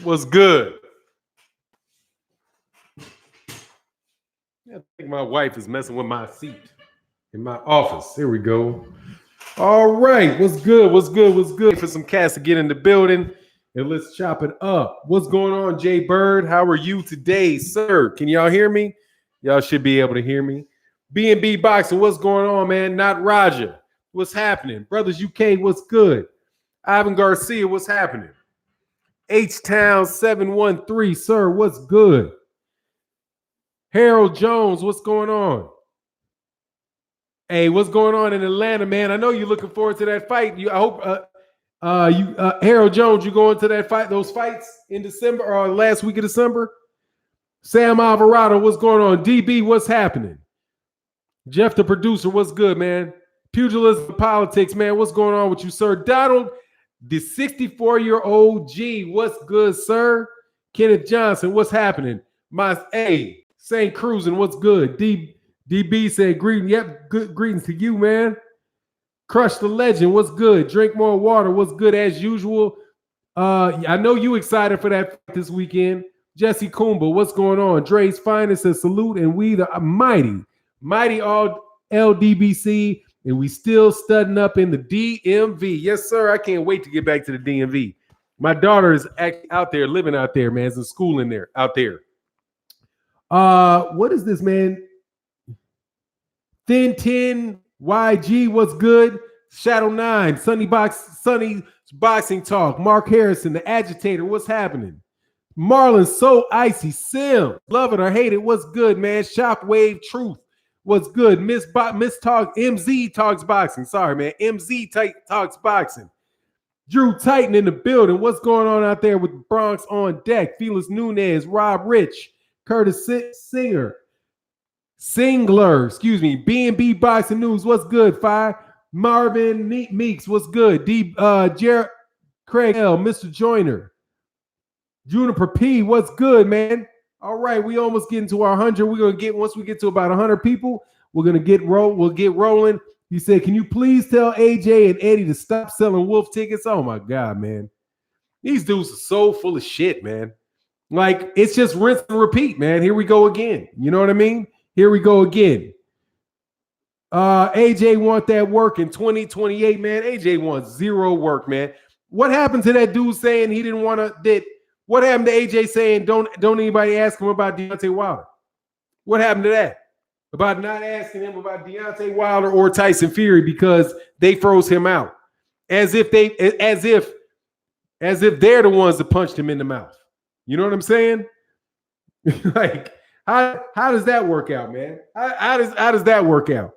What's good? I think my wife is messing with my seat in my office. Here we go. All right. What's good? What's good? What's good? For some cats to get in the building and let's chop it up. What's going on, Jay Bird? How are you today, sir? Can y'all hear me? Y'all should be able to hear me. B&B Boxing, what's going on, man? Not Roger. What's happening? Brothers UK, what's good? Ivan Garcia, what's happening? H-Town 713, sir, what's good? Harold Jones, what's going on? Hey, what's going on in Atlanta, man? I know you're looking forward to that fight. I hope Harold Jones, you going to that fight, those fights in December or last week of December? Sam Alvarado, what's going on? DB, what's happening? Jeff, the producer, what's good, man? Pugilism Politics, man, what's going on with you, sir? Donald, the 64-year-old G, what's good, sir? Kenneth Johnson, what's happening? St. Cruising, what's good? DB said, greeting. Yep, good greetings to you, man. Crush the Legend, what's good? Drink more water, what's good as usual? I know you excited for that fight this weekend. Jesse Kumba, what's going on? Dre's Finest says salute, and we the mighty all LDBC, and we still studying up in the DMV. Yes, sir. I can't wait to get back to the DMV. My daughter is out there, living out there, man. Is in school in there, out there. What is this, man? Thin 10 YG, what's good? Shadow 9, Sunny Boxing Talk. Mark Harrison, the agitator, what's happening? Marlon So Icy, Sim, love it or hate it, what's good, man? Shockwave Truth, what's good? Miss Talk, MZ Talks Boxing. Sorry, man. MZ Talks Boxing. Drew Titan in the building. What's going on out there with Bronx on deck? Felix Nunez, Rob Rich, Curtis Singler, excuse me. B&B Boxing News, what's good, Fi? Marvin Meeks, what's good? Jared Craig L, Mr. Joyner. Juniper P, what's good, man? All right, we almost getting to our 100. We're gonna get, once we get to about 100 people, we'll get rolling. He said, can you please tell AJ and Eddie to stop selling wolf tickets? Oh my God, man. These dudes are so full of shit, man. Like, it's just rinse and repeat, man. Here we go again. You know what I mean? Here we go again. AJ want that work in 2028, man. AJ wants zero work, man. What happened to that dude saying he didn't want to? What happened to AJ saying don't anybody ask him about Deontay Wilder? What happened to that? About not asking him about Deontay Wilder or Tyson Fury because they froze him out, as if they're the ones that punched him in the mouth. You know what I'm saying? Like, how does that work out, man? How does that work out?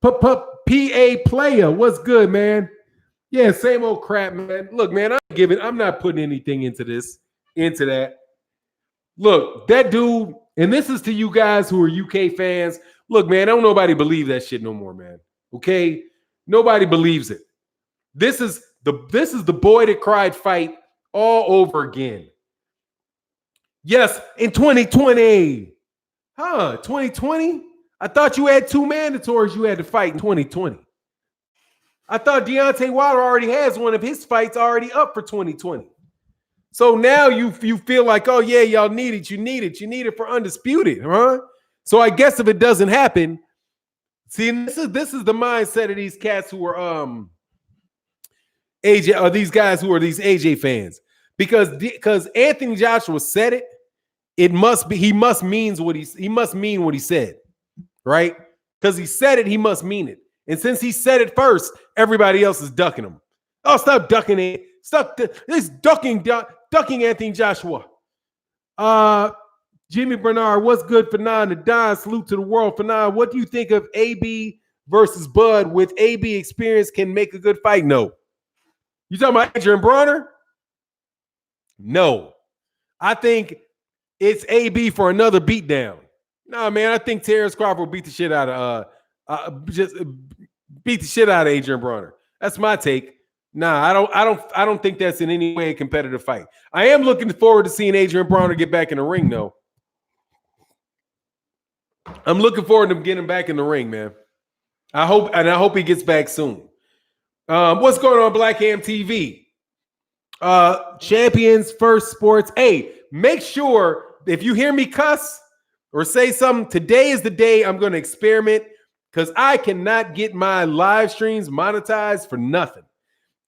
PA player, what's good, man? Yeah, same old crap, man. Look, man, I'm not putting anything into that. Look, that dude, and this is to you guys who are UK fans. Look, man, don't nobody believe that shit no more, man. Okay? Nobody believes it. This is the boy that cried fight all over again. Yes, in 2020. 2020? I thought you had two mandatories you had to fight in 2020. I thought Deontay Wilder already has one of his fights already up for 2020. So now you feel like, oh yeah, y'all need it. You need it for Undisputed, huh? So I guess if it doesn't happen, see, this is the mindset of these cats who are AJ, or these guys who are these AJ fans. Because Anthony Joshua said it, he must mean what he said, right? Because he said it, he must mean it. And since he said it first, everybody else is ducking him. Oh, stop ducking it. Stop this ducking Anthony Joshua. Jimmy Bernard, what's good for Nan to Don? Salute to the world for Nan. What do you think of AB versus Bud? With AB experience, can make a good fight? No. You talking about Adrian Bronner? No. I think it's AB for another beatdown. Nah, man, I think Terence Crawford will beat the shit out of Adrian Bronner. That's my take. Nah, I don't think that's in any way a competitive fight. I am looking forward to seeing Adrian Bronner get back in the ring, though. I'm looking forward to him getting back in the ring, man. I hope he gets back soon. What's going on, Black Ham TV? Champions First Sports. Hey, make sure if you hear me cuss or say something, today is the day I'm going to experiment because I cannot get my live streams monetized for nothing.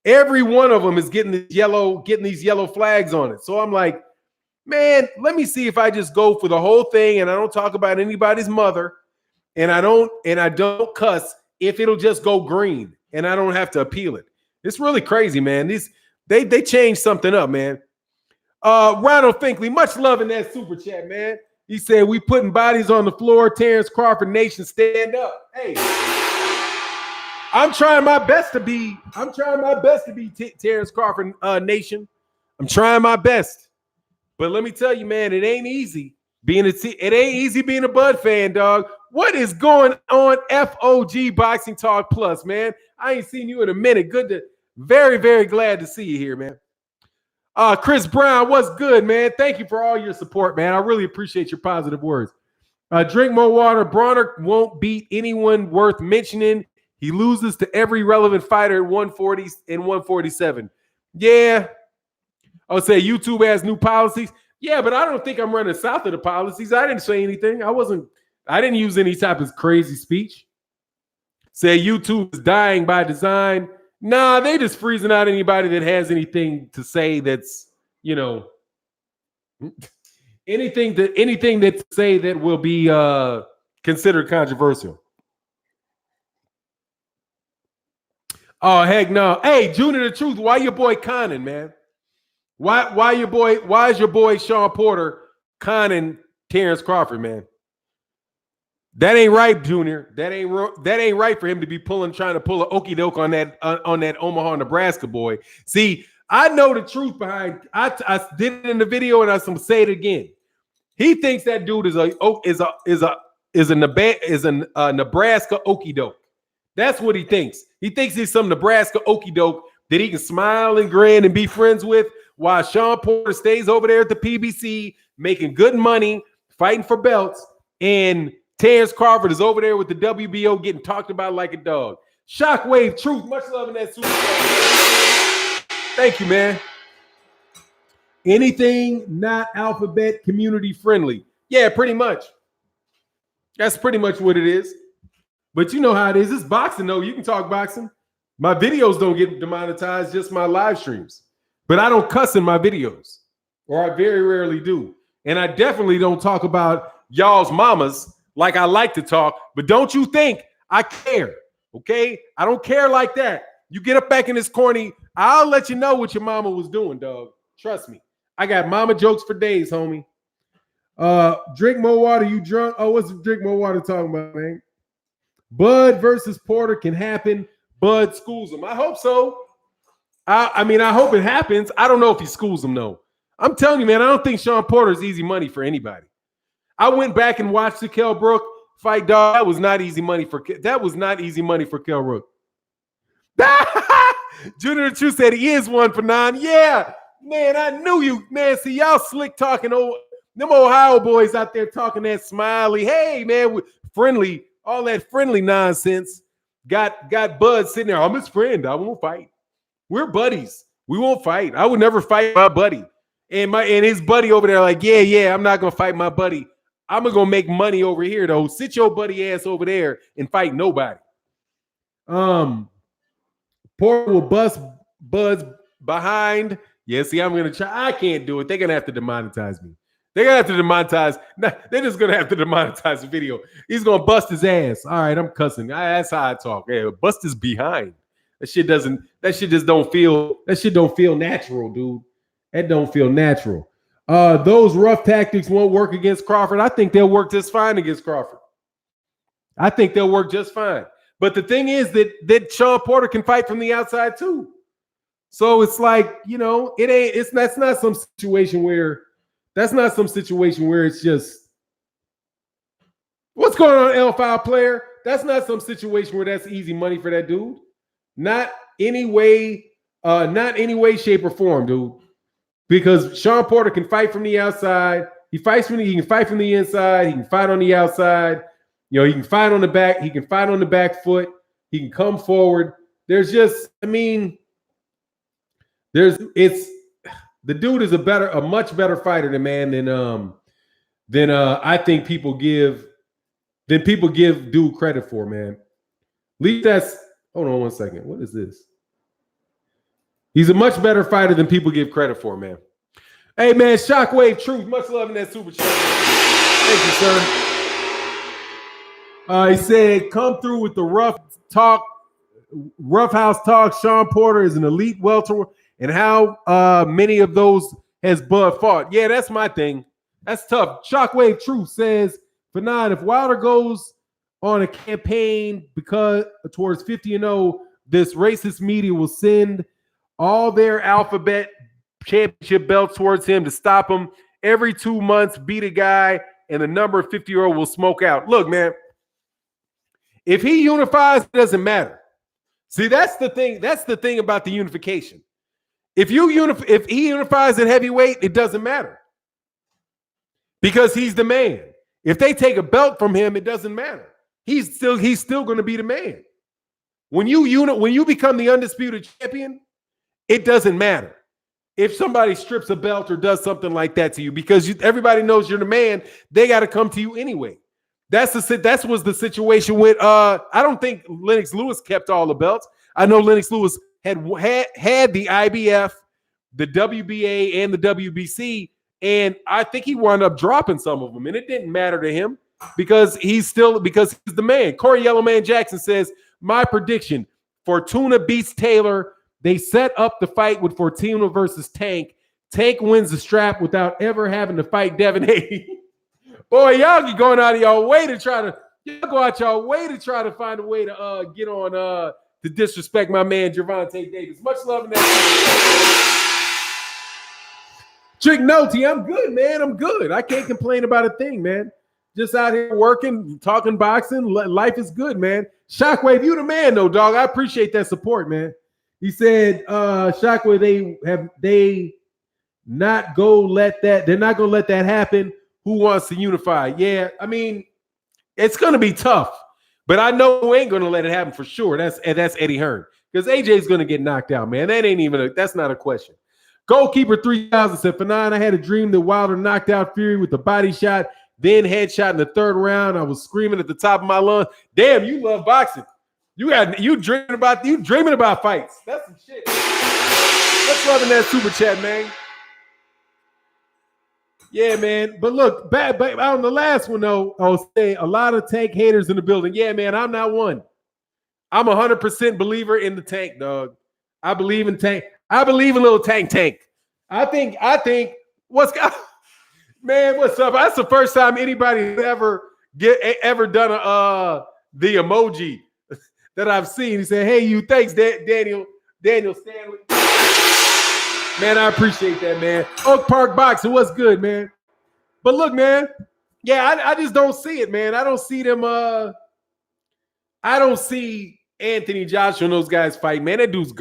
Every one of them is getting these yellow flags on it. So I'm like, man, let me see if I just go for the whole thing and I don't talk about anybody's mother and I don't cuss if it'll just go green and I don't have to appeal it. It's really crazy, man. They changed something up, man. Ronald Finkley, much love in that super chat, man. He said, we putting bodies on the floor. Terence Crawford Nation, stand up. Hey, I'm trying my best to be Terence Crawford Nation. I'm trying my best. But let me tell you, man, it ain't easy being a Bud fan, dog. What is going on, FOG Boxing Talk Plus, man? I ain't seen you in a minute. Very, very glad to see you here, man. Chris Brown, what's good, man? Thank you for all your support, man. I really appreciate your positive words. Drink more water. Bronner won't beat anyone worth mentioning. He loses to every relevant fighter at 140 and 147. Yeah. I would say YouTube has new policies. Yeah, but I don't think I'm running south of the policies. I didn't say anything. I didn't use any type of crazy speech. Say YouTube is dying by design. Nah, they just freezing out anybody that has anything to say that's, anything that say that will be considered controversial. Oh, heck no. Hey, Junior the Truth, why your boy conning, man? Why is your boy Sean Porter conning Terence Crawford, man? That ain't right, Junior. That ain't right for him to be trying to pull an okie doke on that Omaha, Nebraska boy. See, I know the truth behind. I did it in the video, and I'm gonna say it again. He thinks that dude is a Nebraska okie doke. That's what he thinks. He thinks he's some Nebraska okie doke that he can smile and grin and be friends with, while Sean Porter stays over there at the PBC making good money, fighting for belts, and Terence Crawford is over there with the WBO getting talked about like a dog. Shockwave Truth, much love in that super. Thank you, man. Anything not alphabet community friendly. Yeah, pretty much. That's pretty much what it is. But you know how it is. It's boxing, though. You can talk boxing. My videos don't get demonetized, just my live streams. But I don't cuss in my videos, or I very rarely do. And I definitely don't talk about y'all's mamas like I like to talk, but don't you think I care, okay? I don't care like that. You get up back in this corny, I'll let you know what your mama was doing, dog. Trust me. I got mama jokes for days, homie. Drink more water, you drunk? Oh, what's drink more water talking about, man? Bud versus Porter can happen. Bud schools him. I hope so. I hope it happens. I don't know if he schools him, though. I'm telling you, man, I don't think Sean Porter is easy money for anybody. I went back and watched the Kell Brook fight, dog. That was not easy money for Kell Brook. Junior the Truth said he is 1 for 9. Yeah, man, I knew you, man. See, y'all slick talking them Ohio boys out there talking that smiley. Hey, man, with friendly, all that friendly nonsense. Got Bud sitting there. I'm his friend. I won't fight. We're buddies. We won't fight. I would never fight my buddy. And his buddy over there, like, yeah, I'm not gonna fight my buddy. I'm gonna make money over here, though. Sit your buddy ass over there and fight nobody. Porter will bust Bud's behind. Yeah, see, I'm gonna try. I can't do it. They're gonna have to demonetize me. They're gonna have to demonetize. They're just gonna have to demonetize the video. He's gonna bust his ass. All right, I'm cussing. That's how I talk. Yeah, bust his behind. That shit just don't feel. That shit don't feel natural, dude. That don't feel natural. Those rough tactics won't work against Crawford. I think they'll work just fine against Crawford. I think they'll work just fine. But the thing is that Sean Porter can fight from the outside too. So it's like, that's not some situation where it's just what's going on, L5 player. That's not some situation where that's easy money for that dude. Not any way, shape, or form, dude. Because Sean Porter can fight from the outside. He can fight from the inside. He can fight on the outside. He can fight on the back. He can fight on the back foot. He can come forward. It's The dude is a much better fighter than I think people give dude credit for, man. At least that's hold on one second. What is this? He's a much better fighter than people give credit for, man. Hey, man, Shockwave Truth. Much love in that super chat. Thank you, sir. He said, come through with the rough house talk. Sean Porter is an elite welter. And how many of those has Bud fought? Yeah, that's my thing. That's tough. Shockwave Truth says, Phoney, if Wilder goes on a campaign because towards 50-0, this racist media will send all their alphabet championship belts towards him to stop him. Every 2 months, beat a guy, and the number 50-year-old will smoke out. Look, man, if he unifies, it doesn't matter. See, that's the thing. That's the thing about the unification. If he unifies at heavyweight, it doesn't matter because he's the man. If they take a belt from him, it doesn't matter. He's still going to be the man. When you become the undisputed champion, it doesn't matter if somebody strips a belt or does something like that to you because everybody knows you're the man. They got to come to you anyway. That was the situation with I don't think Lennox Lewis kept all the belts. I know Lennox Lewis had the IBF, the WBA, and the WBC, and I think he wound up dropping some of them, and it didn't matter to him because he's the man. Corey Yellowman Jackson says, my prediction, Fortuna beats Taylor. They set up the fight with Fortuna versus Tank. Tank wins the strap without ever having to fight Devin Haney. Boy, y'all be going out of y'all way to try to find a way to get on to disrespect my man Gervonta Davis. Much love in that. Trick Noty, I'm good, man. I'm good. I can't complain about a thing, man. Just out here working, talking boxing. Life is good, man. Shockwave, you the man, though, dog. I appreciate that support, man. He said, Shockwave, they're not gonna let that happen. Who wants to unify? Yeah, I mean, it's gonna be tough, but I know who ain't gonna let it happen for sure. That's Eddie Hearn, because AJ's gonna get knocked out, man. That's not a question. Goalkeeper 3000 said, Phoney, I had a dream that Wilder knocked out Fury with a body shot, then headshot in the third round. I was screaming at the top of my lungs. Damn, you love boxing. You dreaming about fights. That's some shit. Let's love in that super chat, man. Yeah, man. But look, back on the last one, though, I'll say a lot of Tank haters in the building. Yeah, man, I'm not one. I'm 100% believer in the Tank, dog. I believe in Tank. I believe in little Tank. I think man, what's up? That's the first time anybody ever done the emoji that I've seen. He said, hey, you, thanks, Daniel Stanley. Man, I appreciate that, man. Oak Park Boxing, what's good, man? But look, man, yeah, I just don't see it, man. I don't see them. I don't see Anthony Joshua and those guys fight, man. That dude's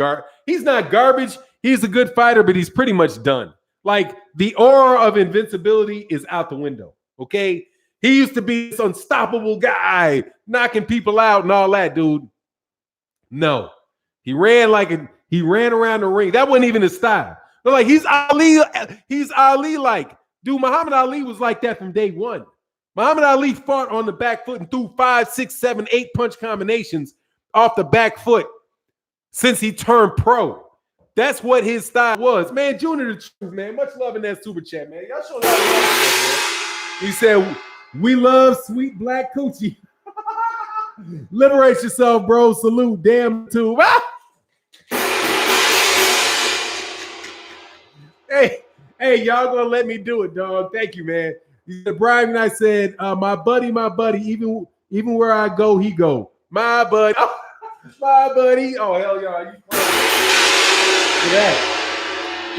he's not garbage. He's a good fighter, but he's pretty much done. Like, the aura of invincibility is out the window, okay? He used to be this unstoppable guy, knocking people out and all that, dude. No. He ran around the ring. That wasn't even his style. But like, he's Ali like. Dude, Muhammad Ali was like that from day one. Muhammad Ali fought on the back foot and threw 5, 6, 7, 8 punch combinations off the back foot since he turned pro. That's what his style was. Man, Junior the Truth, man. Much love in that super chat, man. Y'all show love, man. He said, we love sweet black coochie. Liberate yourself, bro. Salute. Damn too. Hey, y'all gonna let me do it, dog. Thank you, man. He said, Brian and I said, my buddy, even where I go, he go. My buddy. Oh, my buddy. Oh, hell yeah.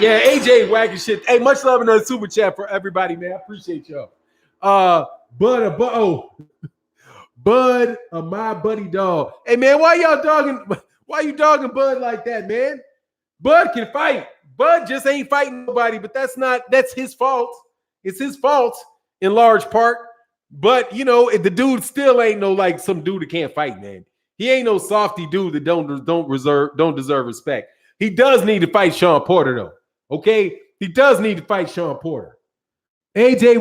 Yeah, AJ wagging shit. Hey, much love in the super chat for everybody, man. I appreciate y'all. Bud, my buddy dog. Hey, man, why you dogging Bud like that, man? Bud can fight. Bud just ain't fighting nobody, but that's his fault. It's his fault in large part. But, you know, the dude still ain't no like some dude that can't fight, man. He ain't no softy dude that don't deserve respect. He does need to fight Sean Porter, though. Okay? He does need to fight Sean Porter. AJ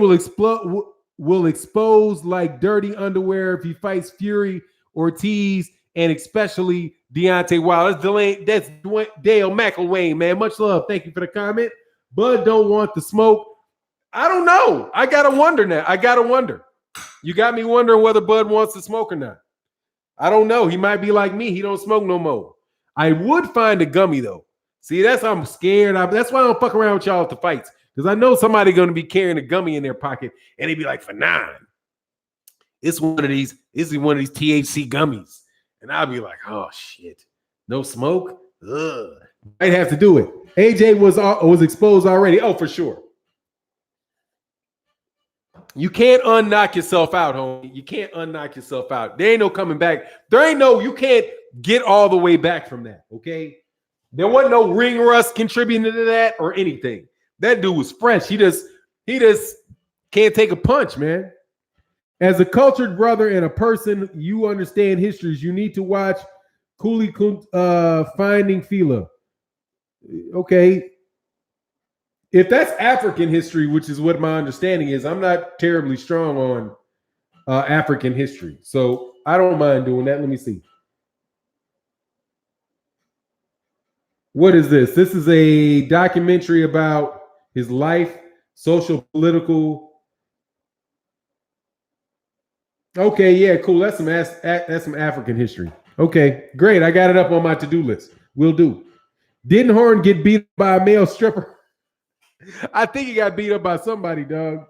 will expose like dirty underwear if he fights Fury, Ortiz, and especially Deontay Wilder. That's Dale McElwain, man. Much love. Thank you for the comment. Bud don't want the smoke. I don't know. I got to wonder now. You got me wondering whether Bud wants to smoke or not. I don't know. He might be like me. He don't smoke no more. I would find a gummy, though. See, that's why I'm scared. That's why I don't fuck around with y'all at the fights. Because I know somebody going to be carrying a gummy in their pocket, and they'd be like, for $9. It's one of these THC gummies. And I'll be like, oh, shit. No smoke? Ugh. Might have to do it. AJ was exposed already. Oh, for sure. You can't unknock yourself out, homie. You can't unknock yourself out. There ain't no coming back. You can't get all the way back from that, okay? There wasn't no ring rust contributing to that or anything. That dude was fresh. He just can't take a punch, man. As a cultured brother and a person, you understand histories. You need to watch Cooley Finding Fila. Okay. If that's African history, which is what my understanding is, I'm not terribly strong on African history. So I don't mind doing that. Let me see. What is this? This is a documentary about his life, social, political. Okay, yeah, cool. That's some African history. Okay, great. I got it up on my to-do list. Will do. Didn't Horn get beat by a male stripper? I think he got beat up by somebody, dog.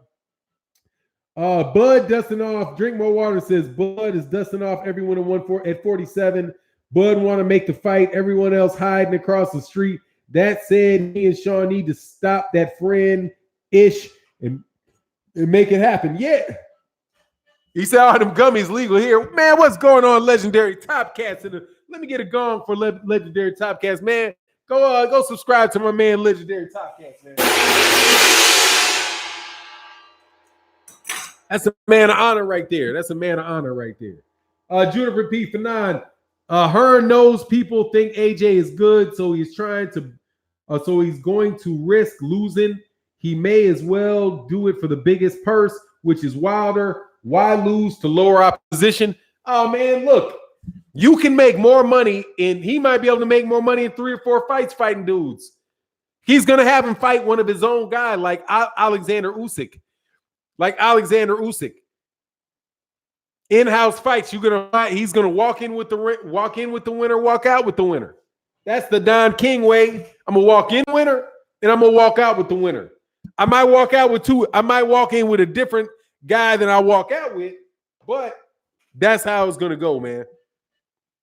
Bud dusting off. Drink more water says Bud is dusting off everyone at 47. Bud want to make the fight. Everyone else hiding across the street. That said, he and Sean need to stop that friend-ish and make it happen. Yeah. He said all them gummies legal here. Man, what's going on, Legendary Top Cats? Let me get a gong for Legendary Top Cats, man. Go subscribe to my man, Legendary Top Cats, man. That's a man of honor right there. Juniper P. Fanon. Hearn knows people think AJ is good, so he's going to risk losing. He may as well do it for the biggest purse, which is Wilder. Why lose to lower opposition? Oh man, look, you can make more money, and he might be able to make more money in 3 or 4 fights fighting dudes. He's gonna have him fight one of his own guy, like Alexander Usyk. In-house fights, he's gonna walk in with the winner, walk out with the winner. That's the Don King way. I'm gonna walk in winner, and I'm gonna walk out with the winner. I might walk out with two. I might walk in with a different guy than I walk out with, but that's how it's gonna go, man.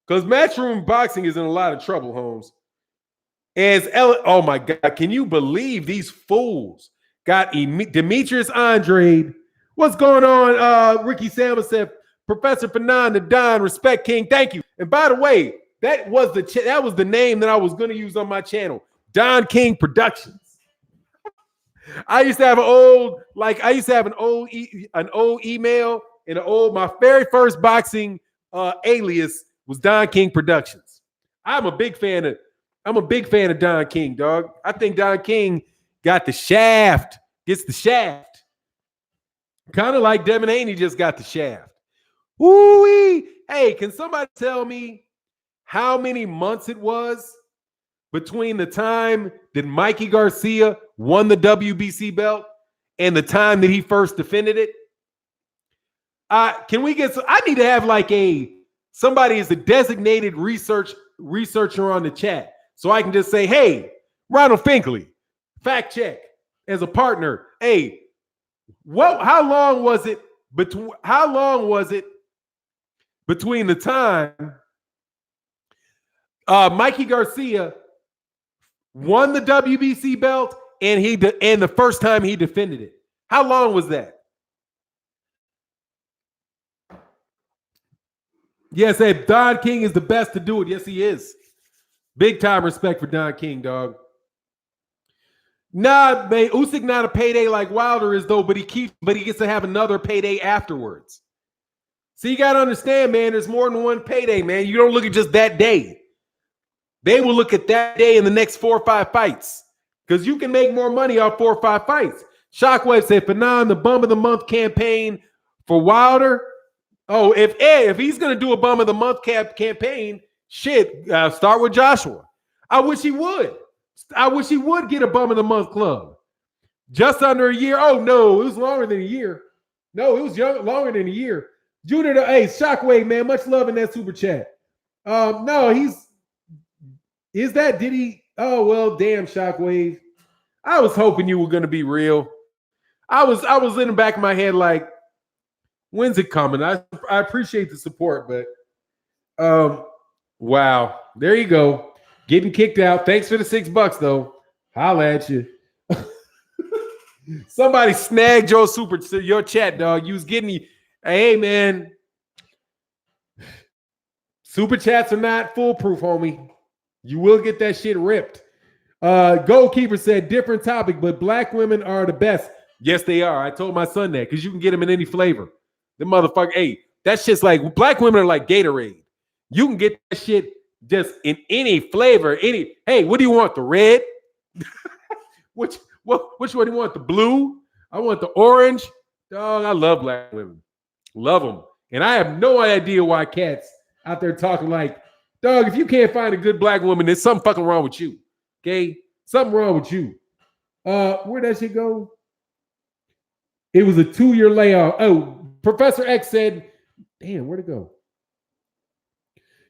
Because matchroom boxing is in a lot of trouble, Holmes. Oh my God, can you believe these fools got Demetrius Andrade? What's going on? Ricky Salmon said, Professor Fanon, the Don, respect King. Thank you. And by the way, that was the name that I was going to use on my channel, Don King Productions. I used to have an old email and my very first boxing alias was Don King Productions. I'm a big fan of Don King, dog. I think Don King gets the shaft. Kind of like Devin Haney just got the shaft. Ooh-wee. Hey, can somebody tell me how many months it was between the time that Mikey Garcia won the WBC belt and the time that he first defended it? Can we get I need to have somebody is a designated researcher on the chat so I can just say, hey, Ronald Finkley, fact check as a partner. Hey, how long was it between the time Mikey Garcia won the WBC belt and the first time he defended it? How long was that? Yes, hey, Don King is the best to do it. Yes, he is. Big time respect for Don King, dog. Nah, man, Usyk not a payday like Wilder is though, but he gets to have another payday afterwards. So you got to understand, man, there's more than one payday, man. You don't look at just that day. They will look at that day in the next 4 or 5 fights because you can make more money off 4 or 5 fights. Shockwave said, Fanon, the bum of the month campaign for Wilder. Oh, if he's going to do a bum of the month campaign, shit, start with Joshua. I wish he would. I wish he would get a bum of the month club. Just under a year. Oh, no, it was longer than a year. No, it was longer than a year. Junior, hey, Shockwave, man, much love in that super chat. No, did he? Oh, well, damn, Shockwave. I was hoping you were going to be real. I was in the back of my head like, when's it coming? I appreciate the support, but wow. There you go. Getting kicked out. Thanks for the $6, though. Holla at you. Somebody snagged your chat, dog. You was getting hey, man. Super chats are not foolproof, homie. You will get that shit ripped. Goalkeeper said, different topic, but black women are the best. Yes, they are. I told my son that because you can get them in any flavor. The motherfucker, hey, that shit's like, black women are like Gatorade. You can get that shit just in any flavor. Hey, what do you want? The red? Which one do you want? The blue? I want the orange. Dog, I love black women. Love them. And I have no idea why cats out there talking like, dog, if you can't find a good black woman, there's something fucking wrong with you. Okay? Something wrong with you. Where'd that shit go? It was a 2-year layoff. Oh, Professor X said, damn, where'd it go?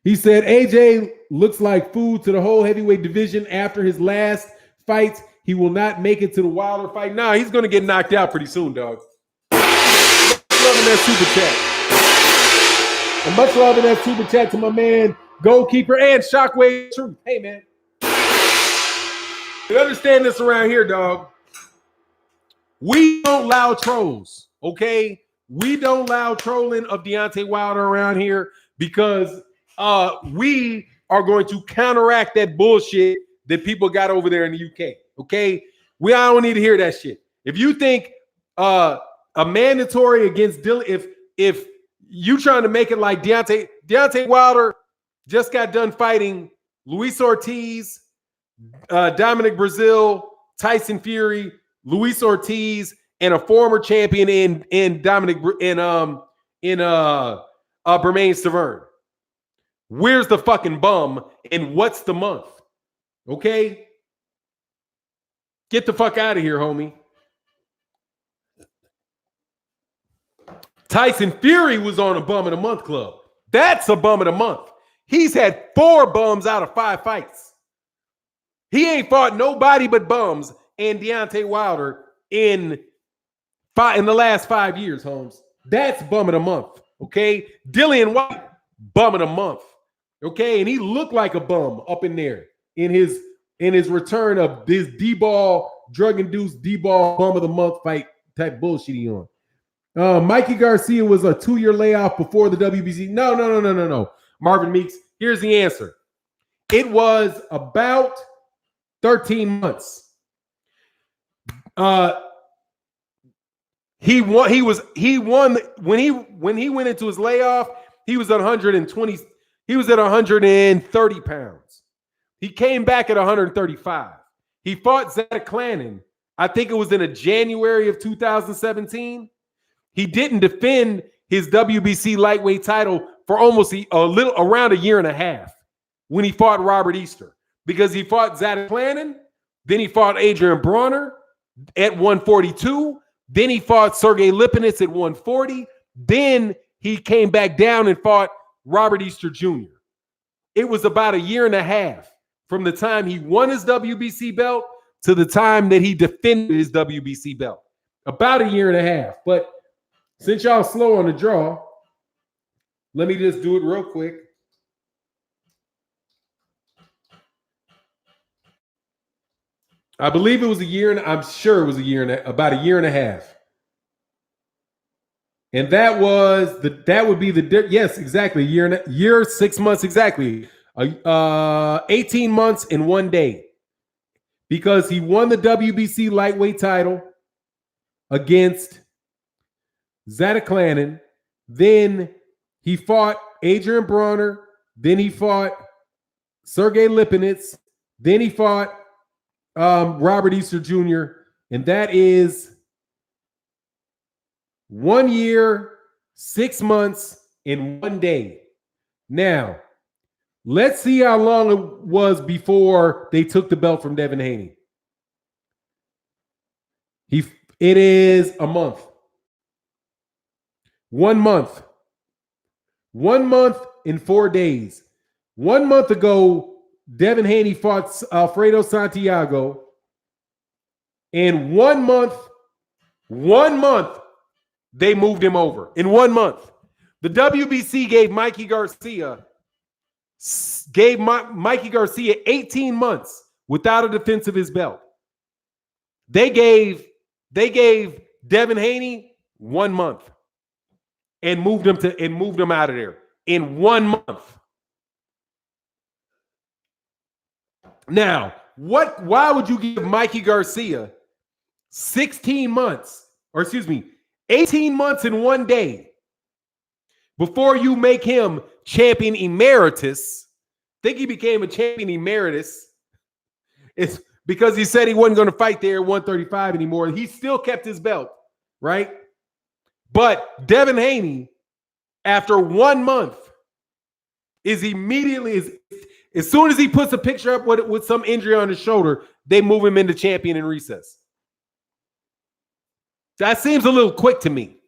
He said, AJ looks like food to the whole heavyweight division after his last fights. He will not make it to the Wilder fight. Nah, he's going to get knocked out pretty soon, dog. Loving that super chat. And much love in that super chat to my man, Goalkeeper and Shockwave Truth. Hey, man. You understand this around here, dog. We don't allow trolls, okay? We don't allow trolling of Deontay Wilder around here because we are going to counteract that bullshit that people got over there in the UK, okay? I don't need to hear that shit. If you think a mandatory against Dylan, if you trying to make it like Deontay Wilder just got done fighting Luis Ortiz, Dominic Breazeale, Tyson Fury, Luis Ortiz, and a former champion in Bermane Stiverne. Where's the fucking bum and what's the month? Okay? Get the fuck out of here, homie. Tyson Fury was on a bum of the month club. That's a bum of the month. He's had 4 bums out of 5 fights. He ain't fought nobody but bums and Deontay Wilder in the last 5 years, Holmes. That's bum of the month, okay? Dillian White, bum of the month, okay? And he looked like a bum up in there in his return of this D-ball, drug-induced D-ball bum of the month fight type bullshit he on. Mikey Garcia was a 2-year layoff before the WBC. No. Marvin Meeks, here's the answer. It was about 13 months. He won when he went into his layoff, he was at 120, he was at 130 pounds. He came back at 135. He fought Zach Clannon. I think it was in January of 2017. He didn't defend his WBC lightweight title for almost around a year and a half when he fought Robert Easter, because he fought Zach Clannon, then he fought Adrian Bronner at 142, then he fought Sergey Lipinets at 140, then he came back down and fought Robert Easter Jr. It was about a year and a half from the time he won his WBC belt to the time that he defended his WBC belt. About a year and a half. But since y'all slow on the draw, let me just do it real quick. I believe it was a year, and I'm sure it was about a year and a half. And that would be yes, exactly, year 6 months exactly. 18 months and 1 day. Because he won the WBC lightweight title against Zach Clannon. Then he fought Adrian Bronner. Then he fought Sergey Lipinets. Then he fought Robert Easter Jr., and that is 1 year, 6 months, and 1 day. Now, let's see how long it was before they took the belt from Devin Haney. It is a month. 1 month. 1 month and 4 days. 1 month ago, Devin Haney fought Alfredo Santiago. And 1 month, they moved him over. In 1 month. The WBC gave Mikey Garcia 18 months without a defense of his belt. They gave Devin Haney 1 month and moved him out of there in 1 month. Now, why would you give Mikey Garcia 18 months and 1 day before you make him champion emeritus? I think he became a champion emeritus. It's because he said he wasn't going to fight there at 135 anymore. He still kept his belt, right? But Devin Haney, after 1 month, is immediately, as soon as he puts a picture up with some injury on his shoulder, they move him into champion in recess. That seems a little quick to me.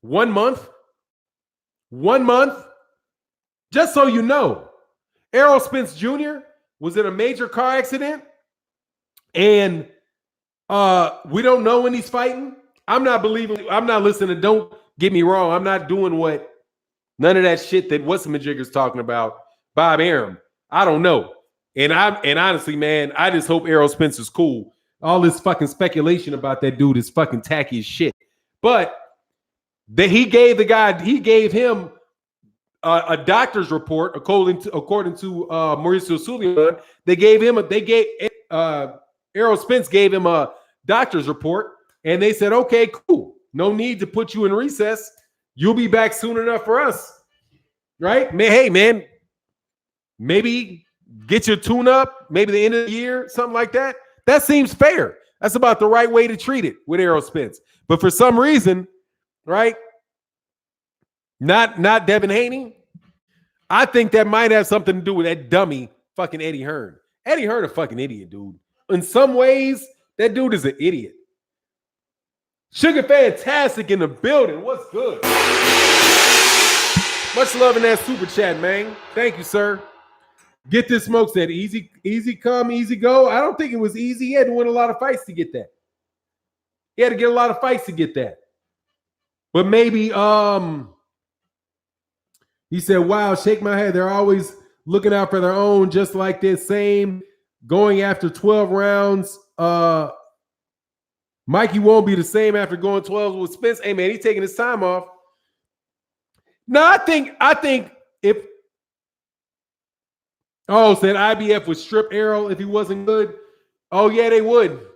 1 month? 1 month? Just so you know, Errol Spence Jr. was in a major car accident, and we don't know when he's fighting. I'm not listening. Don't get me wrong. I'm not doing none of that shit that what's-the-majigger's talking about. Bob Arum. I don't know. And honestly, man, I just hope Errol Spence is cool. All this fucking speculation about that dude is fucking tacky as shit. But he gave him a doctor's report, according to Mauricio Sullivan. Errol Spence gave him a doctor's report, and they said, okay, cool. No need to put you in recess. You'll be back soon enough for us. Right? Hey, man, maybe get your tune up, maybe the end of the year, something like that. That seems fair. That's about the right way to treat it with Errol Spence. But for some reason, right, not Devin Haney, I think that might have something to do with that dummy fucking Eddie Hearn. Eddie Hearn a fucking idiot, dude. In some ways, that dude is an idiot. Sugar Fantastic in the building. What's good? Much love in that super chat, man. Thank you, sir. Get This Smoke said, easy come, easy go. I don't think it was easy. He had to win a lot of fights to get that. He had to get a lot of fights to get that. But maybe he said, wow, shake my head. They're always looking out for their own, just like this. Same going after 12 rounds. Mikey won't be the same after going 12 with Spence. Hey, man, he's taking his time off. No, I think if said IBF would strip Errol if he wasn't good. Oh, yeah, they would.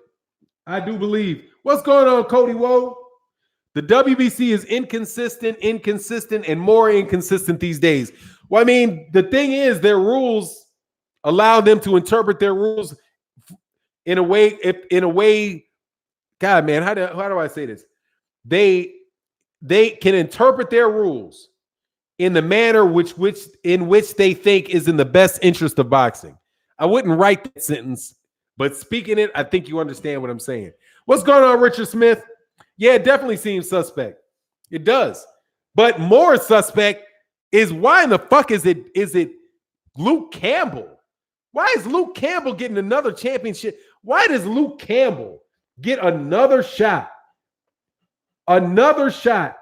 I do believe. What's going on, Cody Woe? The WBC is inconsistent, and more inconsistent these days. Well, I mean, the thing is, their rules allow them to interpret their rules in a way. God, man, how do I say this? They can interpret their rules in the manner in which they think is in the best interest of boxing. I wouldn't write that sentence, but speaking it, I think you understand what I'm saying. What's going on, Richard Smith? Yeah, it definitely seems suspect. It does. But more suspect is why in the fuck is it Luke Campbell? Why is Luke Campbell getting another championship? Why does Luke Campbell get another shot? Another shot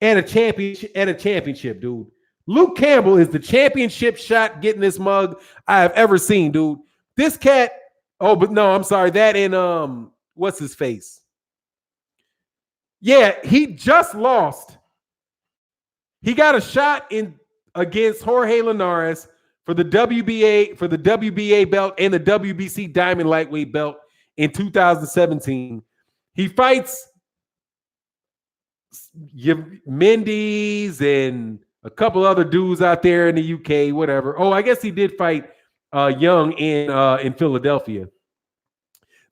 at a championship, dude. Luke Campbell is the championship shot getting this mug I have ever seen, dude. This cat, but no, I'm sorry. That in what's his face? Yeah, he just lost. He got a shot against Jorge Linares for the WBA belt and the WBC Diamond Lightweight belt in 2017. He fights Mendes and a couple other dudes out there in the UK, whatever. Oh, I guess he did fight Young in Philadelphia.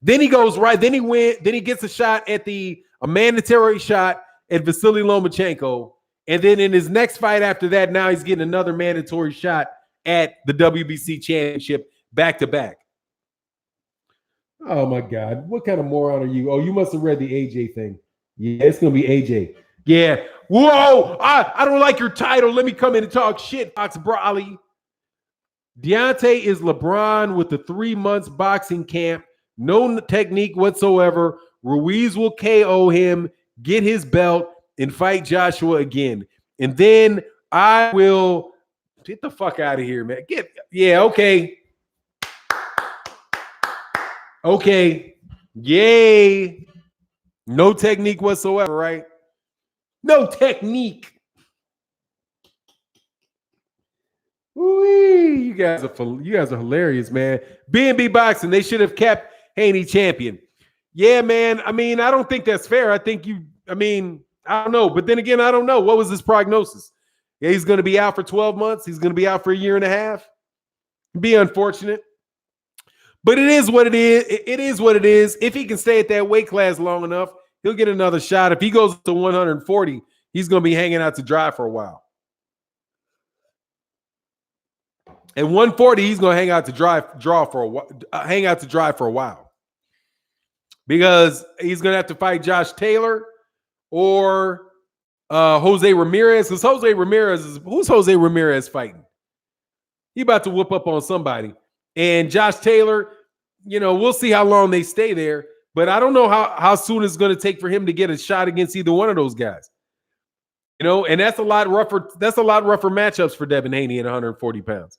Then he goes right. Then he gets a shot at a mandatory shot at Vasily Lomachenko. And then in his next fight after that, now he's getting another mandatory shot at the WBC championship back to back. Oh my God. What kind of moron are you? Oh, you must have read the AJ thing. Yeah, it's going to be AJ. Yeah. Whoa. I don't like your title. Let me come in and talk shit, Fox Brawley. Deonttay is LeBron with the 3 months boxing camp. No technique whatsoever. Ruiz will KO him, get his belt, and fight Joshua again. And then I will get the fuck out of here, man. Okay. Okay. Yay. No technique whatsoever, right? No technique. Woo-wee. You guys are hilarious, man. B&B Boxing, they should have kept Haney champion. Yeah, man. I mean, I don't think that's fair. I don't know. But then again, I don't know. What was his prognosis? Yeah, he's going to be out for 12 months. He's going to be out for a year and a half. It'd be unfortunate. But it is what it is. It is what it is. If he can stay at that weight class long enough, he'll get another shot. If he goes to 140, he's going to be hanging out to dry for a while. At 140, he's going to hang out to dry for a while. Because he's going to have to fight Josh Taylor or Jose Ramirez. Because who's Jose Ramirez fighting? He about to whoop up on somebody. And Josh Taylor, we'll see how long they stay there. But I don't know how soon it's going to take for him to get a shot against either one of those guys. And that's a lot rougher. That's a lot rougher matchups for Devin Haney at 140 pounds.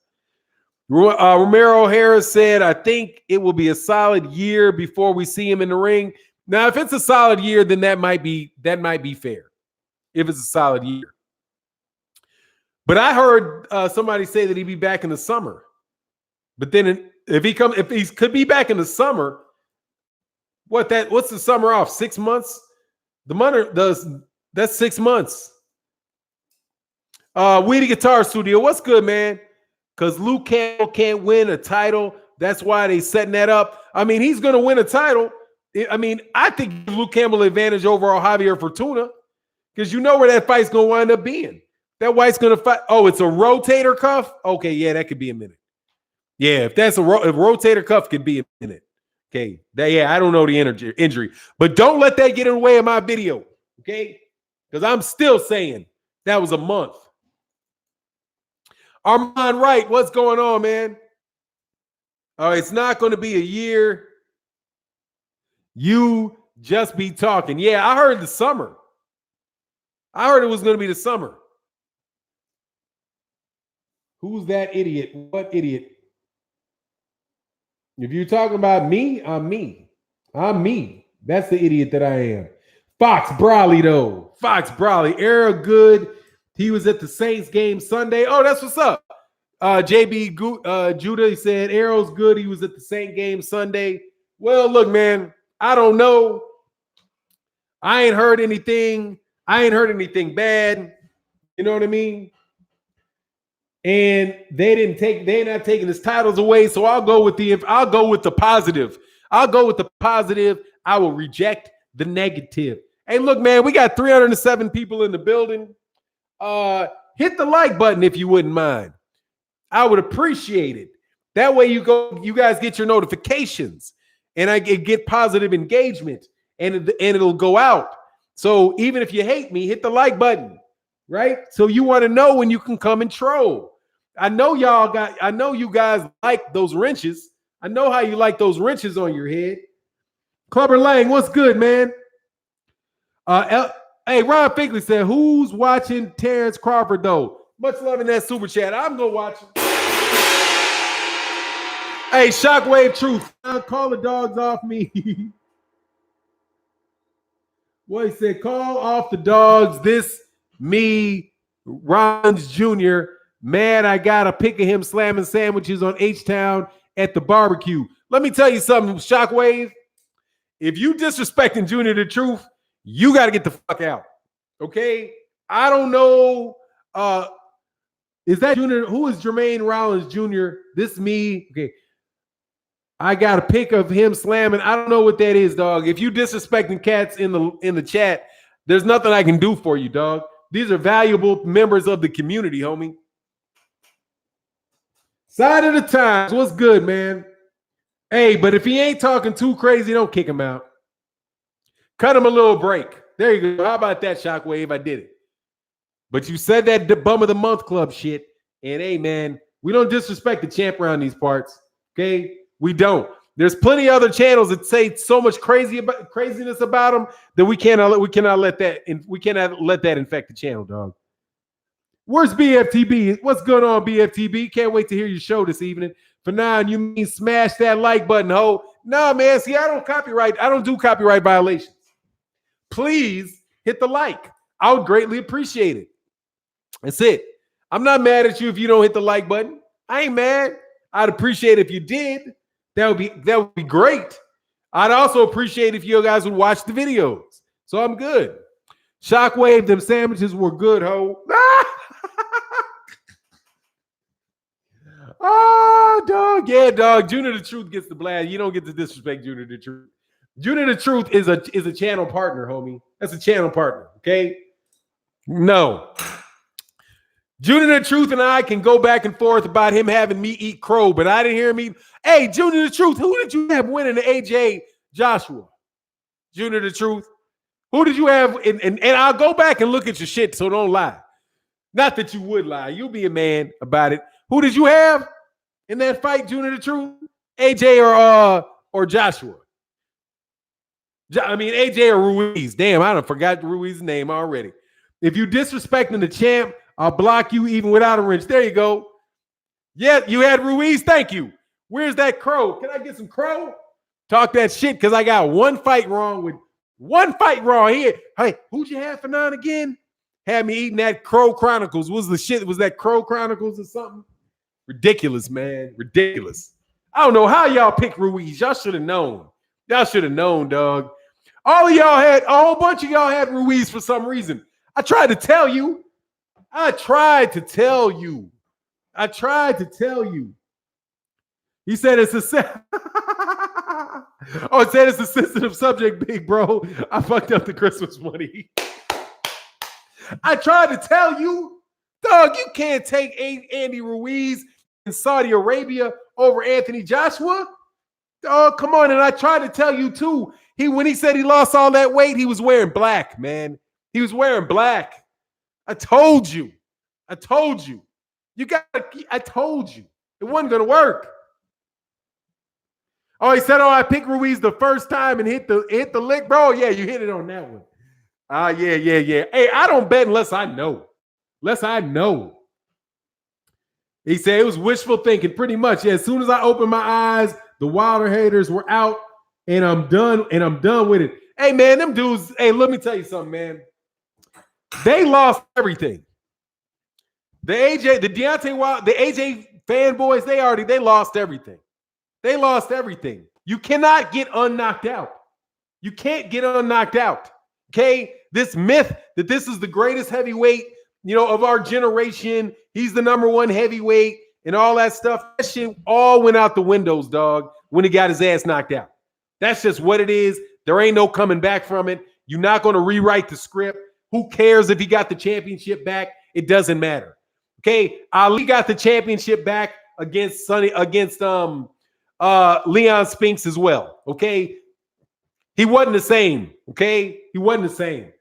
Romero Harris said, I think it will be a solid year before we see him in the ring. Now, if it's a solid year, then that might be fair. If it's a solid year. But I heard somebody say that he'd be back in the summer. But then if he could be back in the summer, what's the summer off? 6 months? That's 6 months. Weedy Guitar Studio, what's good, man? Because Luke Campbell can't win a title. That's why they setting that up. I mean, he's going to win a title. I think Luke Campbell advantage over Javier Fortuna because you know where that fight's going to wind up being. That white's going to fight. Oh, it's a rotator cuff? Okay, yeah, that could be a minute. Yeah, if that's a rotator cuff, could be a minute. Okay, I don't know the injury. But don't let that get in the way of my video, okay? Because I'm still saying that was a month. Armand Wright, what's going on, man? It's not going to be a year. You just be talking. Yeah, I heard the summer. I heard it was going to be the summer. Who's that idiot? What idiot? If you're talking about me, I'm me. I'm me. That's the idiot that I am. Fox Brawley, though. Fox Brawley. Era good. He was at the Saints game Sunday. Oh, that's what's up. JB Judah, he said, Arrow's good. He was at the Saints game Sunday. Well, look, man, I don't know. I ain't heard anything. I ain't heard anything bad. You know what I mean? And they're not taking his titles away. So I'll go with the positive. I'll go with the positive. I will reject the negative. Hey, look, man, we got 307 people in the building. Hit the like button if you wouldn't mind. I would appreciate it. That way you guys get your notifications and I get positive engagement and it'll go out. So even if you hate me, hit the like button, right? So you want to know when you can come and troll. I know you guys like those wrenches. I know how you like those wrenches on your head. Clubber Lang, what's good, man? Hey, Ron Figley said, who's watching Terence Crawford, though? Much love in that super chat. I'm going to watch him. Hey, Shockwave Truth. Call the dogs off me. What he said, call off the dogs. This, me, Rons Jr. Man, I got a pic of him slamming sandwiches on H-Town at the barbecue. Let me tell you something, Shockwave. If you disrespecting Junior the Truth, you got to get the fuck out. Okay? I don't know. Is that Junior? Who is Jermaine Rollins Jr.? This me. Okay. I got a pic of him slamming. I don't know what that is, dog. If you disrespecting cats in the chat, there's nothing I can do for you, dog. These are valuable members of the community, homie. Side of the Times. What's good, man? Hey, but if he ain't talking too crazy, don't kick him out. Cut him a little break. There you go. How about that, Shockwave? I did it. But you said that Bum of the Month Club shit. And hey, man, we don't disrespect the champ around these parts. Okay? We don't. There's plenty of other channels that say so much craziness about them that we cannot let that infect the channel, dog. Where's BFTB? What's going on, BFTB? Can't wait to hear your show this evening. For now, you mean smash that like button, ho? No, man. See, I don't do copyright violations. Please hit the like. I would greatly appreciate it. That's it. I'm not mad at you if you don't hit the like button. I ain't mad. I'd appreciate it if you did. That would be great. I'd also appreciate if you guys would watch the videos. So I'm good. Shockwave, them sandwiches were good, ho. Oh, dog. Yeah, dog. Junior the Truth gets the blast. You don't get to disrespect Junior the Truth. Junior the Truth is a channel partner, homie. That's a channel partner, okay? No. Junior the Truth and I can go back and forth about him having me eat crow, but I didn't hear him eat. Hey, Junior the Truth, who did you have winning the AJ Joshua? Junior the Truth. Who did you have? And I'll go back and look at your shit, so don't lie. Not that you would lie. You'll be a man about it. Who did you have in that fight, Junior the Truth? AJ or Joshua? I mean, AJ or Ruiz. Damn, I done forgot Ruiz's name already. If you disrespecting the champ, I'll block you even without a wrench. There you go. Yeah, you had Ruiz. Thank you. Where's that crow? Can I get some crow? Talk that shit because I got one fight wrong here. Hey, who'd you have for 9 again? Had me eating that Crow Chronicles. Was that Crow Chronicles or something? Ridiculous, man. Ridiculous. I don't know how y'all picked Ruiz. Y'all should have known. Y'all should have known, dog. A whole bunch of y'all had Ruiz for some reason. I tried to tell you. He said it's a it said it's a sensitive subject, big bro. I fucked up the Christmas money. I tried to tell you, dog, you can't take Andy Ruiz in Saudi Arabia over Anthony Joshua. Dog, come on. And I tried to tell you too. When he said he lost all that weight, he was wearing black, man. He was wearing black. I told you. I told you. I told you. It wasn't going to work. Oh, he said, I picked Ruiz the first time and hit the lick, bro. Yeah, you hit it on that one. Yeah. Hey, I don't bet unless I know. He said it was wishful thinking, pretty much. Yeah, as soon as I opened my eyes, the Wilder haters were out, and I'm done with it. Hey, man, them dudes, hey, let me tell you something, man. They lost everything. The Deontay Wilder, the AJ fanboys, they lost everything. They lost everything. You cannot get unknocked out. You can't get unknocked out. Okay? This myth that this is the greatest heavyweight, of our generation. He's the number one heavyweight and all that stuff. That shit all went out the windows, dog, when he got his ass knocked out. That's just what it is. There ain't no coming back from it. You're not going to rewrite the script. Who cares if he got the championship back? It doesn't matter. Okay? Ali got the championship back against Leon Spinks as well. Okay? He wasn't the same. Okay? He wasn't the same.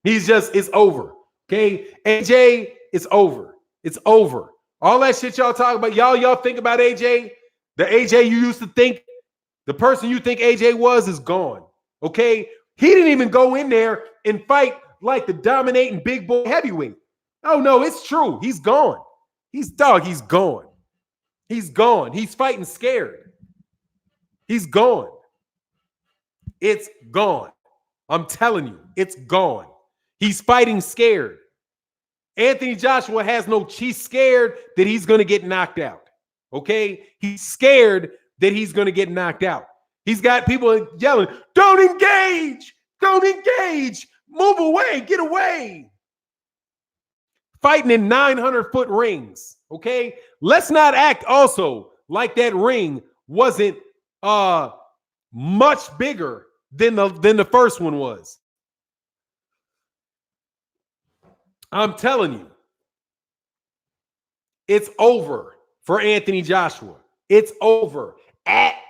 It's over. Okay? AJ, it's over. It's over. All that shit y'all talk about, y'all think about AJ, the AJ you used to think, the person you think AJ was is gone. Okay? He didn't even go in there and fight like the dominating big boy heavyweight. Oh, no, it's true. He's gone. He's gone. He's gone. He's fighting scared. He's gone. It's gone. I'm telling you, it's gone. He's fighting scared. Anthony Joshua he's scared that he's going to get knocked out. Okay? He's scared that he's going to get knocked out. He's got people yelling, don't engage! Don't engage! Move away! Get away! Fighting in 900-foot rings. Okay? Let's not act also like that ring wasn't much bigger than the first one was. I'm telling you, it's over for Anthony Joshua. It's over.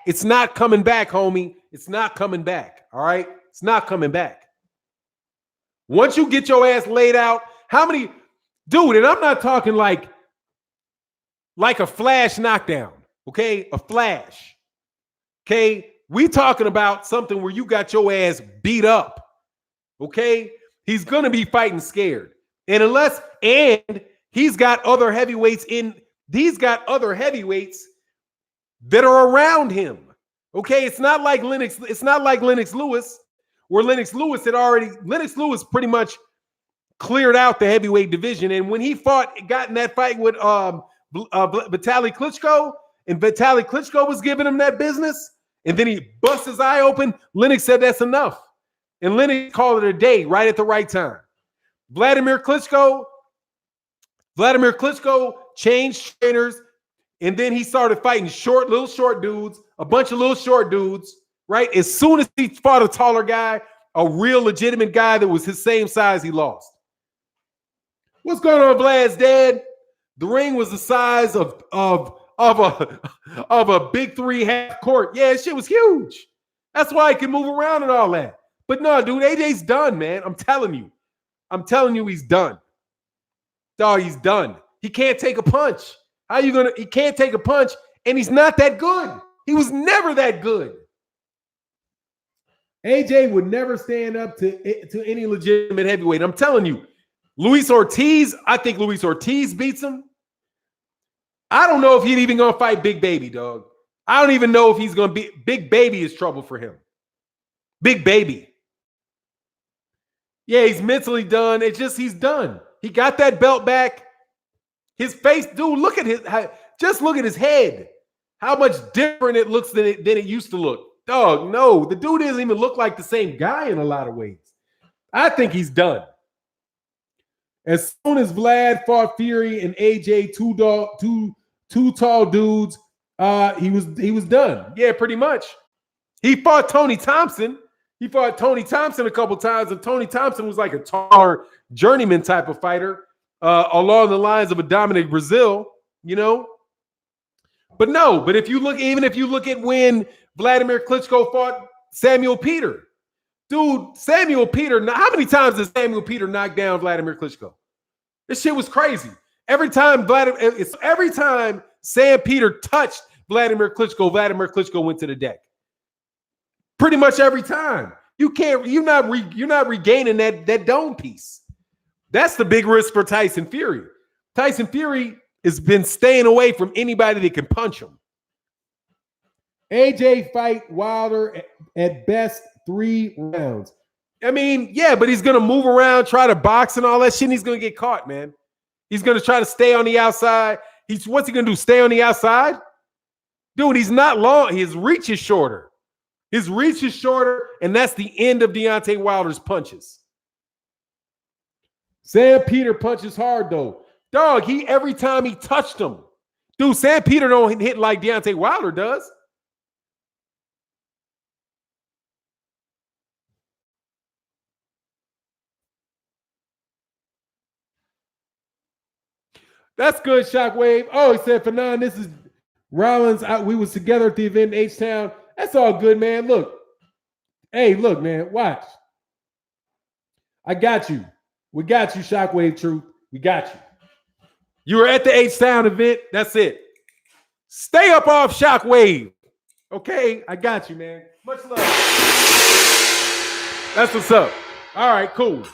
It's not coming back, homie. It's not coming back. All right? It's not coming back. Once you get your ass laid out, how many, dude, and I'm not talking like a flash knockdown, okay? A flash. Okay? We talking about something where you got your ass beat up. Okay? He's gonna be fighting scared. And he's got other heavyweights that are around him. Okay, it's not like Lennox Lewis, where Lennox Lewis pretty much cleared out the heavyweight division. And when he got in that fight with Vitaly Klitschko, and Vitaly Klitschko was giving him that business, and then he busts his eye open, Lennox said that's enough. And Lennox called it a day right at the right time. Vladimir Klitschko changed trainers, and then he started fighting little short dudes, a bunch of little short dudes, right? As soon as he fought a taller guy, a real legitimate guy that was his same size, he lost. What's going on, Vlad's dad? The ring was the size of a big 3 half court. Yeah, shit was huge. That's why he can move around and all that. But no, dude, AJ's done, man. I'm telling you, he's done. Dog, he's done. He can't take a punch. He can't take a punch, and he's not that good. He was never that good. AJ would never stand up to any legitimate heavyweight. I'm telling you, Luis Ortiz, I think Luis Ortiz beats him. I don't know if he's even going to fight Big Baby, dog. I don't even know if he's going to be. Big Baby is trouble for him. Big Baby. Yeah, he's mentally done. It's just he's done. He got that belt back. His face, dude, look at his head. How much different it looks than it used to look. Dog, no, the dude doesn't even look like the same guy in a lot of ways. I think he's done. As soon as Vlad fought Fury and AJ, two tall dudes, he was done. Yeah, pretty much. He fought Tony Thompson. A couple times, and Tony Thompson was like a taller journeyman type of fighter, along the lines of a Dominic Brazil, you know. But if you look at when Vladimir Klitschko fought Samuel Peter, dude, Samuel Peter, how many times did Samuel Peter knock down Vladimir Klitschko? This shit was crazy. Every time Sam Peter touched Vladimir Klitschko went to the deck. Pretty much every time. You're not regaining that dome piece. That's the big risk for Tyson Fury. Tyson Fury has been staying away from anybody that can punch him. AJ fight Wilder at best 3 rounds. I mean, yeah, but he's going to move around, try to box and all that shit, and he's going to get caught, man. He's going to try to stay on the outside. What's he going to do, stay on the outside? Dude, he's not long. His reach is shorter. And that's the end of Deontay Wilder's punches. Sam Peter punches hard, though. Dog, every time he touched him. Dude, Sam Peter don't hit like Deontay Wilder does. That's good, Shockwave. Oh, he said, Fanon, this is Rollins. We was together at the event in H-Town. That's all good, man. Look. Hey, look, man. Watch. I got you. We got you, Shockwave Truth. We got you. You were at the H-Town event. That's it. Stay up off Shockwave. Okay? I got you, man. Much love. That's what's up. All right, cool.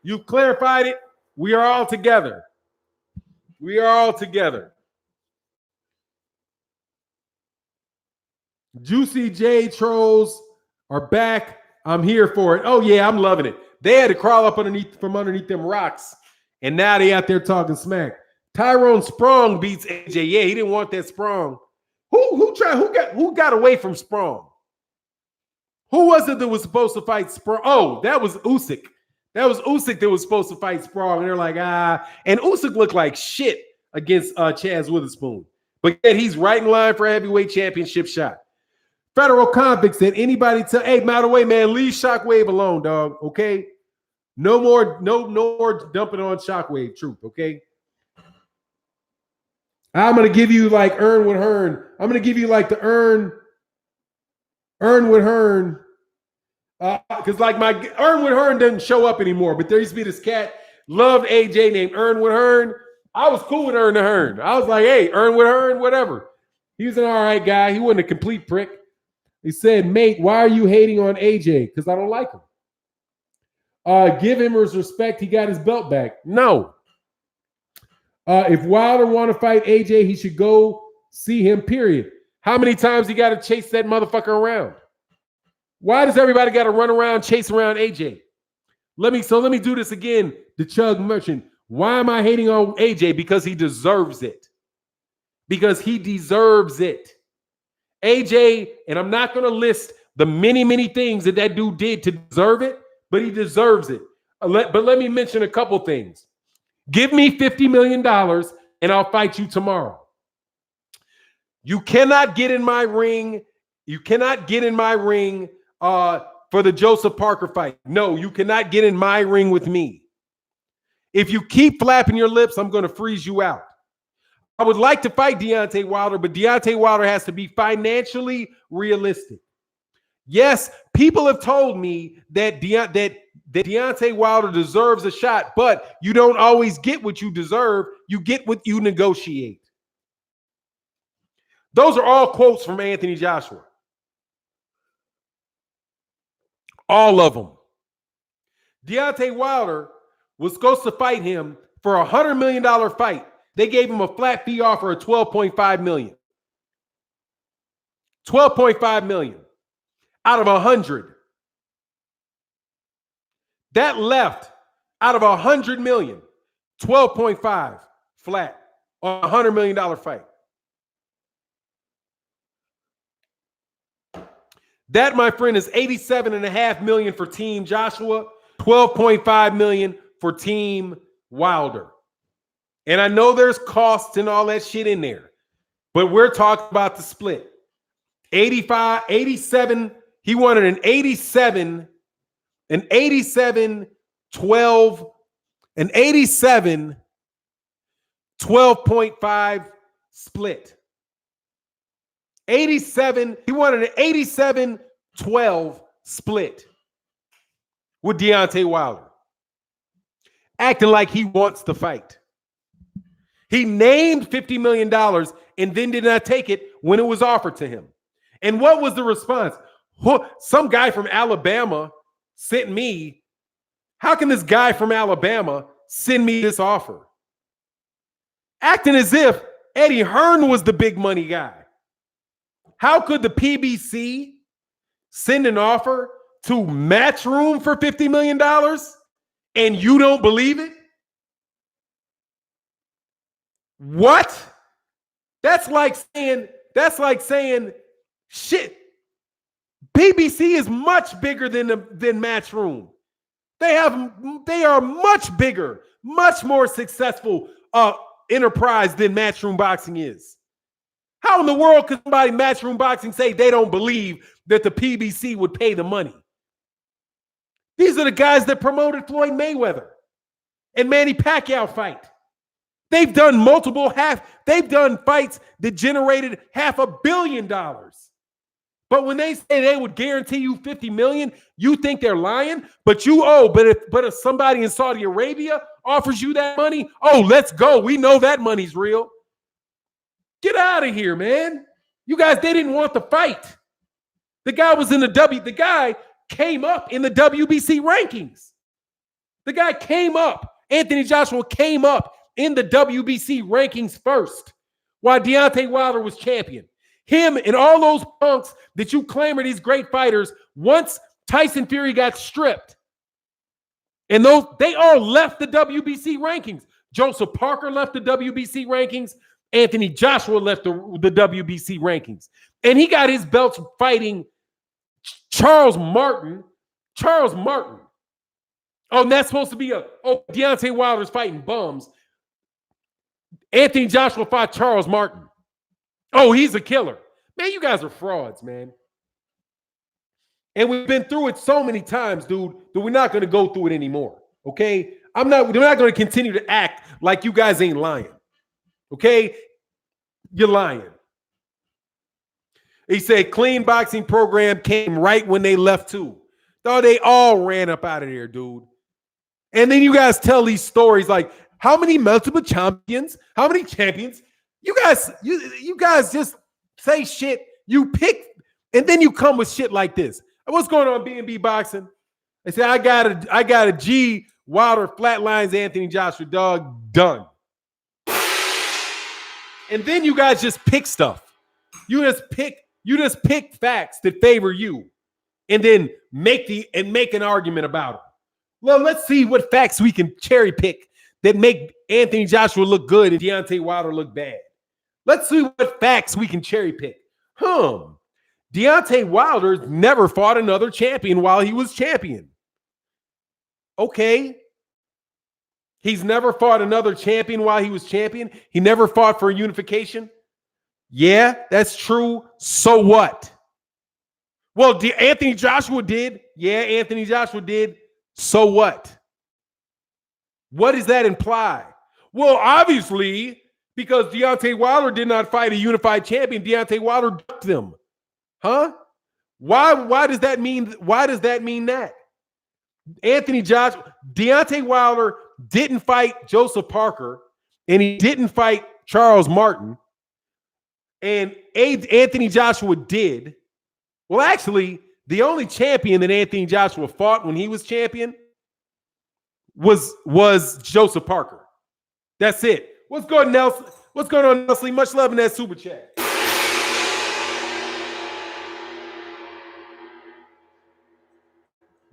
You clarified it. We are all together. Juicy J trolls are back. I'm here for it. Oh, yeah, I'm loving it. They had to crawl up from underneath them rocks, and now they out there talking smack. Tyrone Sprong beats AJ. Yeah, he didn't want that Sprong. Who got away from Sprong? Who was it that was supposed to fight Sprong? Oh, that was Usyk. That was Usyk that was supposed to fight Sprong. And they're like, and Usyk looked like shit against Chaz Witherspoon. But yet he's right in line for a heavyweight championship shot. Federal convict said anybody tell, hey, by the way, man, leave Shockwave alone, dog. Okay. No more dumping on Shockwave, truth, okay? I'm gonna give you like Earn with Hearn. I'm gonna give you like the Earn with Hearn. Because like my Earn with Hearn doesn't show up anymore, but there used to be this cat, loved AJ named Earn with Hearn. I was cool with Earn with Hearn. I was like, hey, Earn with Hearn, whatever. He was an all right guy. He wasn't a complete prick. He said, mate, why are you hating on AJ? Because I don't like him. Give him his respect. He got his belt back. No. If Wilder want to fight AJ, he should go see him, period. How many times he got to chase that motherfucker around? Why does everybody got to run around, chase around AJ? Let me do this again. The Chug Merchant. Why am I hating on AJ? Because he deserves it. Because he deserves it. AJ, and I'm not going to list the many, many things that dude did to deserve it, but he deserves it. But let me mention a couple things. Give me $50 million and I'll fight you tomorrow. You cannot get in my ring. You cannot get in my ring for the Joseph Parker fight. No, you cannot get in my ring with me. If you keep flapping your lips, I'm going to freeze you out. I would like to fight Deontay Wilder, but Deontay Wilder has to be financially realistic. Yes, people have told me that Deontay Wilder deserves a shot, but you don't always get what you deserve. You get what you negotiate. Those are all quotes from Anthony Joshua. All of them. Deontay Wilder was supposed to fight him for a $100 million fight. They gave him a flat fee offer of $12.5 million. $12.5 million out of 100. That left out of 100 million, 12.5 flat on a $100 million fight. That, my friend, is $87.5 million for Team Joshua, $12.5 million for Team Wilder. And I know there's costs and all that shit in there, but we're talking about the split. 87, he wanted an 87, 12.5 split. 87, he wanted an 87-12 split with Deontay Wilder. Acting like he wants to fight. He named $50 million and then did not take it when it was offered to him. And what was the response? Some guy from Alabama sent me. How can this guy from Alabama send me this offer? Acting as if Eddie Hearn was the big money guy. How could the PBC send an offer to Matchroom for $50 million and you don't believe it? What? That's like saying, shit. BBC is much bigger than Matchroom. They are much bigger, much more successful enterprise than Matchroom Boxing is. How in the world could somebody Matchroom Boxing say they don't believe that the PBC would pay the money? These are the guys that promoted Floyd Mayweather and Manny Pacquiao fight. They've done they've done fights that generated $500 million. But when they say they would guarantee you $50 million, you think they're lying, but if somebody in Saudi Arabia offers you that money, oh, let's go. We know that money's real. Get out of here, man. You guys, they didn't want the fight. The guy was in the guy came up in the WBC rankings. The guy came up. Anthony Joshua came up in the WBC rankings first while Deontay Wilder was champion. Him and all those punks that you claim are these great fighters, once Tyson Fury got stripped, and they all left the WBC rankings. Joseph Parker left the WBC rankings. Anthony Joshua left the WBC rankings. And he got his belts fighting Charles Martin. Oh, and that's supposed to be Deontay Wilder's fighting bums. Anthony Joshua fought Charles Martin. Oh, he's a killer. Man, you guys are frauds, man. And we've been through it so many times, dude, that we're not going to go through it anymore. Okay? We're not going to continue to act like you guys ain't lying. Okay? You're lying. He said clean boxing program came right when they left too. Though they all ran up out of there, dude. And then you guys tell these stories like, how many multiple champions? How many champions? You guys just say shit. You pick, and then you come with shit like this. What's going on, B&B Boxing? They say, I got a G. Wilder flatlines Anthony Joshua, dog, done. And then you guys just pick stuff. You just pick facts that favor you, and then make an argument about it. Well, let's see what facts we can cherry pick that make Anthony Joshua look good and Deontay Wilder look bad. Let's see what facts we can cherry pick. Deontay Wilder never fought another champion while he was champion. Okay. He's never fought another champion while he was champion. He never fought for unification. Yeah, that's true. So what? Well, Anthony Joshua did. Yeah, Anthony Joshua did. So what? What does that imply? Well, obviously, because Deontay Wilder did not fight a unified champion, Deontay Wilder ducked them. Huh? Why does that mean? Why does that mean that? Deontay Wilder didn't fight Joseph Parker, and he didn't fight Charles Martin, and Anthony Joshua did. Well, actually, the only champion that Anthony Joshua fought when he was champion was Joseph Parker. That's it. What's going on, Nelson? What's going on, Nelson? Much love in that super chat.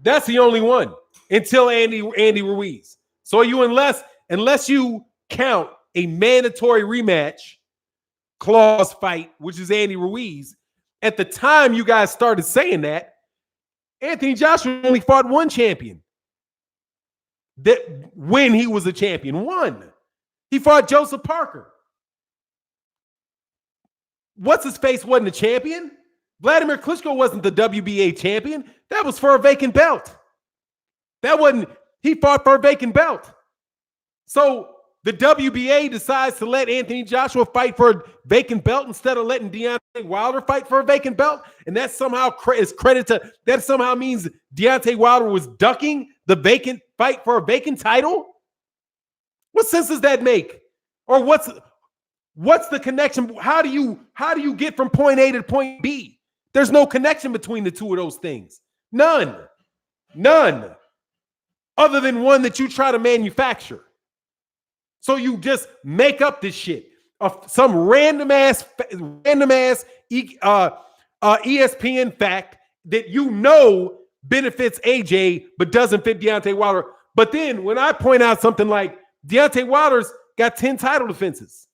That's the only one until Andy Ruiz. So unless you count a mandatory rematch clause fight, which is Andy Ruiz, at the time you guys started saying that, Anthony Joshua only fought one champion. That when he was a champion, one. He fought Joseph Parker. What's his face wasn't a champion? Vladimir Klitschko wasn't the WBA champion. That was for a vacant belt. He fought for a vacant belt. So the WBA decides to let Anthony Joshua fight for a vacant belt instead of letting Deontay Wilder fight for a vacant belt. And that somehow is credit to, that somehow means Deontay Wilder was ducking the vacant fight for a vacant title. What sense does that make? Or what's the connection? How do you get from point A to point B? There's no connection between the two of those things. None. Other than one that you try to manufacture. So you just make up this shit of some random ass ESPN fact that you know benefits AJ but doesn't fit Deontay Wilder. But then when I point out something like Deontay Wilder's got 10 title defenses,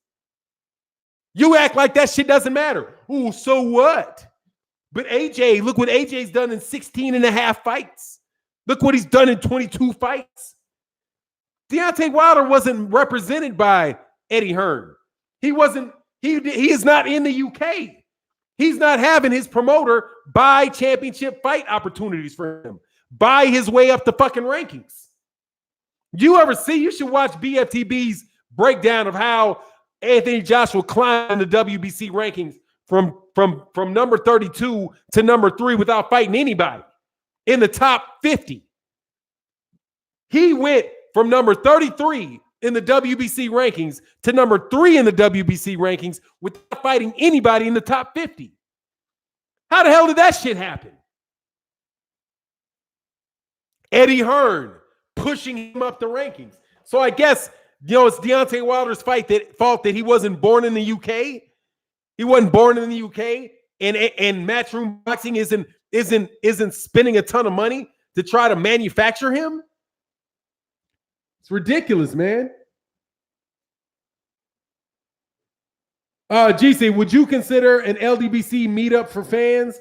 you act like that shit doesn't matter. Ooh, so what? But AJ, look what AJ's done in 16 and a half fights. Look what he's done in 22 fights. Deontay Wilder wasn't represented by Eddie Hearn. He is not in the UK. He's not having his promoter buy championship fight opportunities for him. Buy his way up the fucking rankings. You should watch BFTB's breakdown of how Anthony Joshua climbed the WBC rankings from number 32 to number 3 without fighting anybody in the top 50. He went from number 33 in the WBC rankings to number 3 in the WBC rankings without fighting anybody in the top 50. How the hell did that shit happen? Eddie Hearn pushing him up the rankings. So I guess, it's Deontay Wilder's fault that he wasn't born in the UK. He wasn't born in the UK, and Matchroom Boxing isn't spending a ton of money to try to manufacture him. It's ridiculous, man. GC, would you consider an LDBC meetup for fans?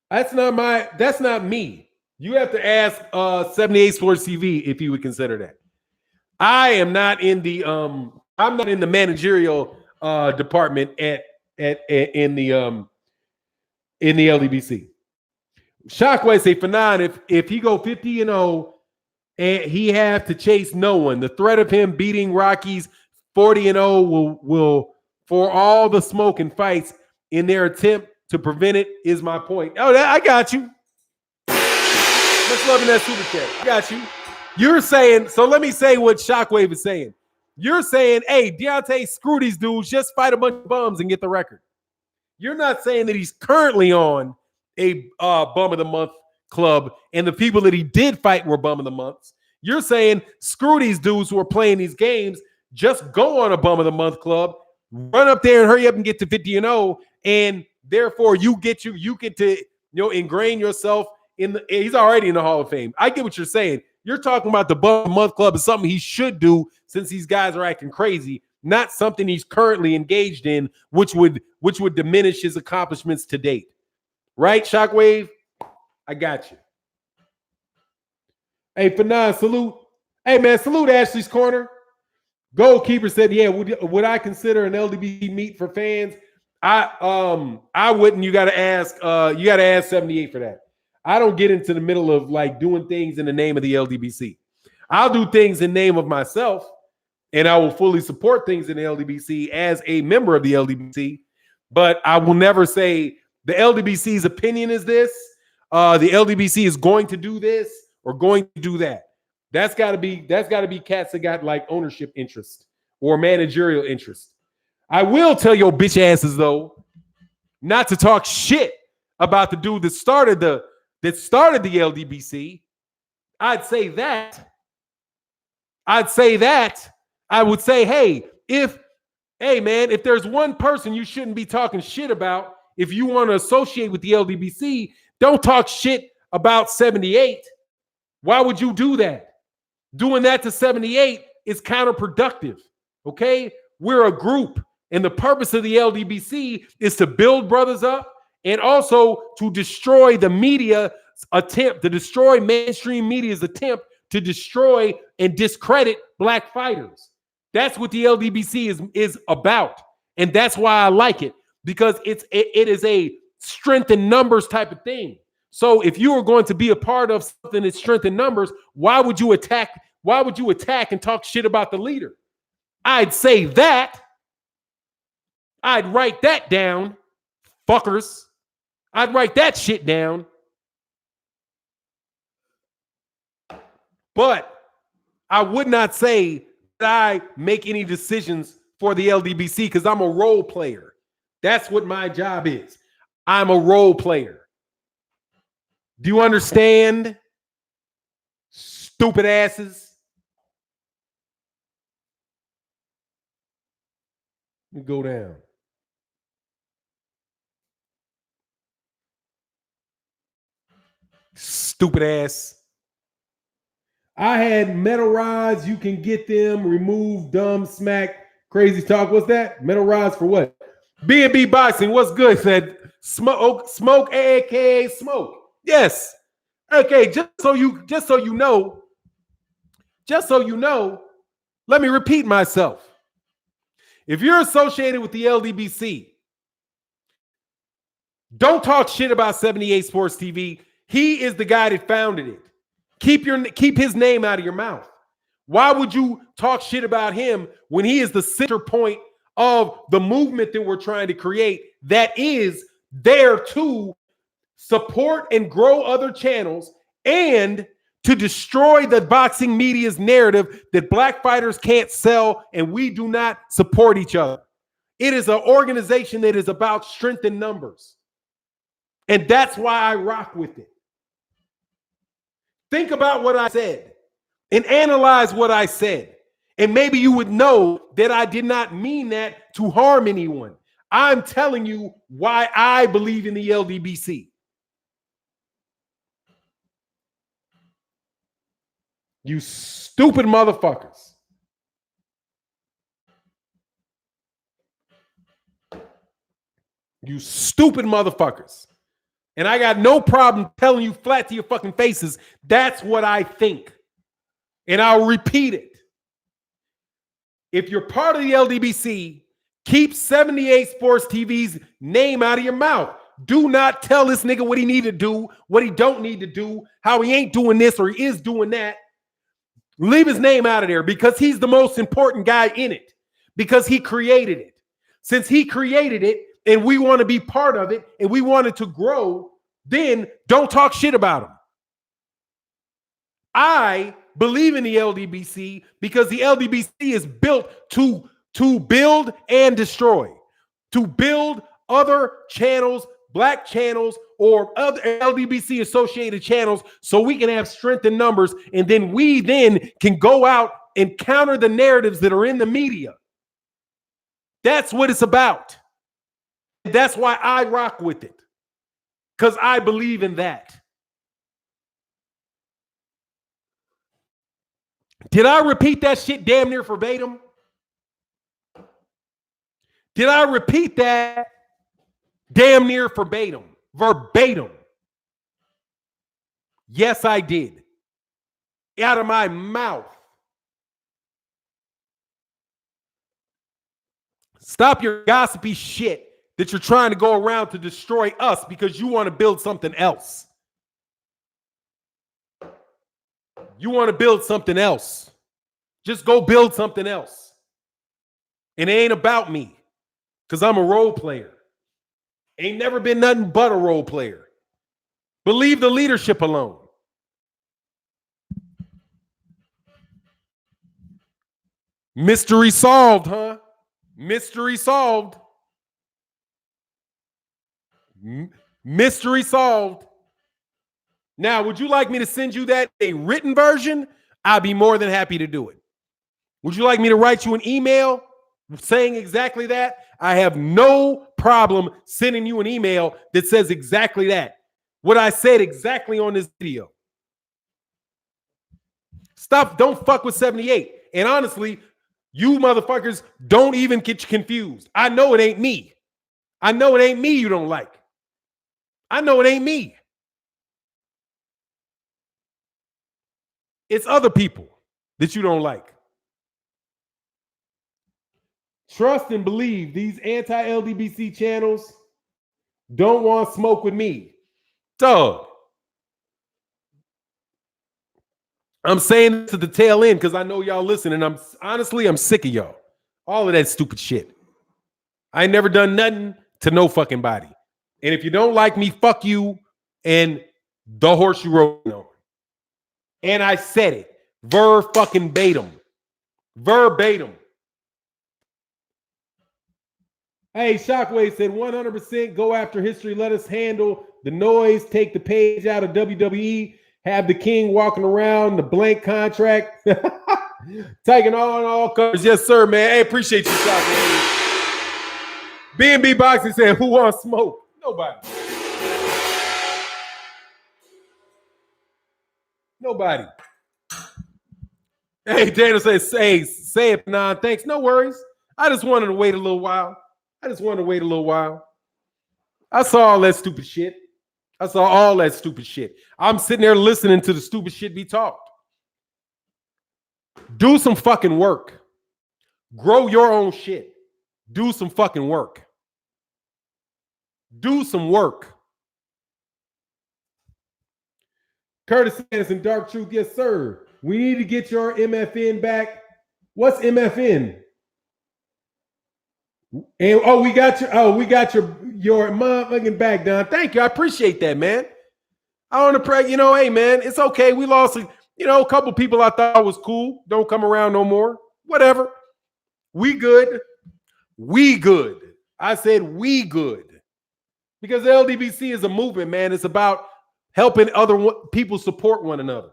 That's not me. You have to ask 78 Sports TV if you would consider that. I am not in the I'm not in the managerial department at in the LDBC. Shockwave say Phoney, if he go 50-0 and he have to chase no one, the threat of him beating Rockies 40-0 will for all the smoke and fights in their attempt to prevent it is my point. Oh, I got you. Much love in that super chat. I got you. You're saying, so let me say what Shockwave is saying. You're saying, hey, Deonttay, screw these dudes, just fight a bunch of bums and get the record. You're not saying that he's currently on a bum of the month club and the people that he did fight were bum of the months. You're saying, screw these dudes who are playing these games, just go on a bum of the month club, run up there and hurry up and get to 50-0, and therefore you get to ingrain yourself in the. He's already in the Hall of Fame. I get what you're saying. You're talking about the bum of the month club is something he should do since these guys are acting crazy, not something he's currently engaged in, which would diminish his accomplishments to date. Right, Shockwave? I got you. Hey, Phoney, salute. Hey, man, salute Ashley's Corner. Goalkeeper said, yeah, would I consider an LDBC meet for fans? I wouldn't. You gotta ask 78 for that. I don't get into the middle of like doing things in the name of the LDBC. I'll do things in name of myself, and I will fully support things in the LDBC as a member of the LDBC, but I will never say the LDBC's opinion is this, the LDBC is going to do this or going to do that. That's got to be cats that got like ownership interest or managerial interest. I will tell your bitch asses though, not to talk shit about the dude that started the LDBC. I'd say that. I would say, hey, man, if there's one person you shouldn't be talking shit about, if you want to associate with the LDBC, don't talk shit about 78. Why would you do that? Doing that to 78 is counterproductive. Okay? We're a group, and the purpose of the LDBC is to build brothers up and also to destroy the media's attempt, to destroy mainstream media's attempt to destroy and discredit black fighters. That's what the LDBC is about. And that's why I like it, because it is a strength in numbers type of thing. So if you are going to be a part of something that's strength in numbers, why would you attack and talk shit about the leader? I'd say that. I'd write that down, fuckers. I'd write that shit down. But I would not say that I make any decisions for the LDBC because I'm a role player. That's what my job is. I'm a role player. Do you understand? Stupid asses. Let me go down. Stupid ass. I had metal rods. You can get them. Remove dumb smack. Crazy talk. What's that? Metal rods for what? B&B Boxing. What's good? Said smoke, aka smoke. Yes. Okay. Just so you know. Let me repeat myself. If you're associated with the LDBC, don't talk shit about 78 Sports TV. He is the guy that founded it. Keep his name out of your mouth. Why would you talk shit about him when he is the center point of the movement that we're trying to create that is there to support and grow other channels and to destroy the boxing media's narrative that black fighters can't sell and we do not support each other? It is an organization that is about strength in numbers. And that's why I rock with it. Think about what I said and analyze what I said. And maybe you would know that I did not mean that to harm anyone. I'm telling you why I believe in the LDBC. You stupid motherfuckers. You stupid motherfuckers. And I got no problem telling you flat to your fucking faces, that's what I think. And I'll repeat it. If you're part of the LDBC, Keep 78 Sports TV's name out of your mouth. Do not tell this nigga what he need to do, what he don't need to do, how he ain't doing this or he is doing that. Leave his name out of there because he's the most important guy in it because he created it. Since he created it and we want to be part of it and we want it to grow, then don't talk shit about him. I believe in the LDBC because the LDBC is built to build and destroy, to build other channels, black channels, or other LDBC associated channels so we can have strength in numbers, and then we can go out and counter the narratives that are in the media. That's what it's about. That's why I rock with it, because I believe in that. Did I repeat that shit damn near verbatim? Did I repeat that damn near verbatim? Verbatim. Yes, I did. Out of my mouth. Stop your gossipy shit that you're trying to go around to destroy us because you want to build something else. You want to build something else. Just go build something else. And it ain't about me because I'm a role player. Ain't never been nothing but a role player. But leave the leadership alone. Mystery solved, huh? Mystery solved. Mystery solved. Now, would you like me to send you that a written version? I'd be more than happy to do it. Would you like me to write you an email saying exactly that? I have no problem sending you an email that says exactly that. What I said exactly on this video. Stop, don't fuck with 78. And honestly, you motherfuckers don't even get confused. I know it ain't me. I know it ain't me you don't like. I know it ain't me. It's other people that you don't like. Trust and believe these anti-LDBC channels don't want smoke with me. Dog. I'm saying this to the tail end because I know y'all listening. I'm sick of y'all. All of that stupid shit. I ain't never done nothing to no fucking body. And if you don't like me, fuck you and the horse you rode on. And I said it. Verbatim. Hey, Shockwave said 100% go after history. Let us handle the noise. Take the page out of WWE. Have the king walking around the blank contract. Taking on all colors. Yes, sir, man. Hey, appreciate you, Shockwave. B&B Boxing said, who wants smoke? Nobody. Nobody. Hey, Dana says, say it, nah, thanks. No worries. I just wanted to wait a little while. I saw all that stupid shit. I'm sitting there listening to the stupid shit be talked. Do some fucking work. Grow your own shit. Do some fucking work. Do some work. Curtis Anderson, Dark Truth. Yes, sir. We need to get your MFN back. What's MFN? And we got your motherfucking back, Don. Thank you. I appreciate that, man. I want to pray, hey, man, it's okay. We lost, a couple people I thought was cool. Don't come around no more. Whatever. We good. I said we good. Because LDBC is a movement, man. It's about helping other people support one another.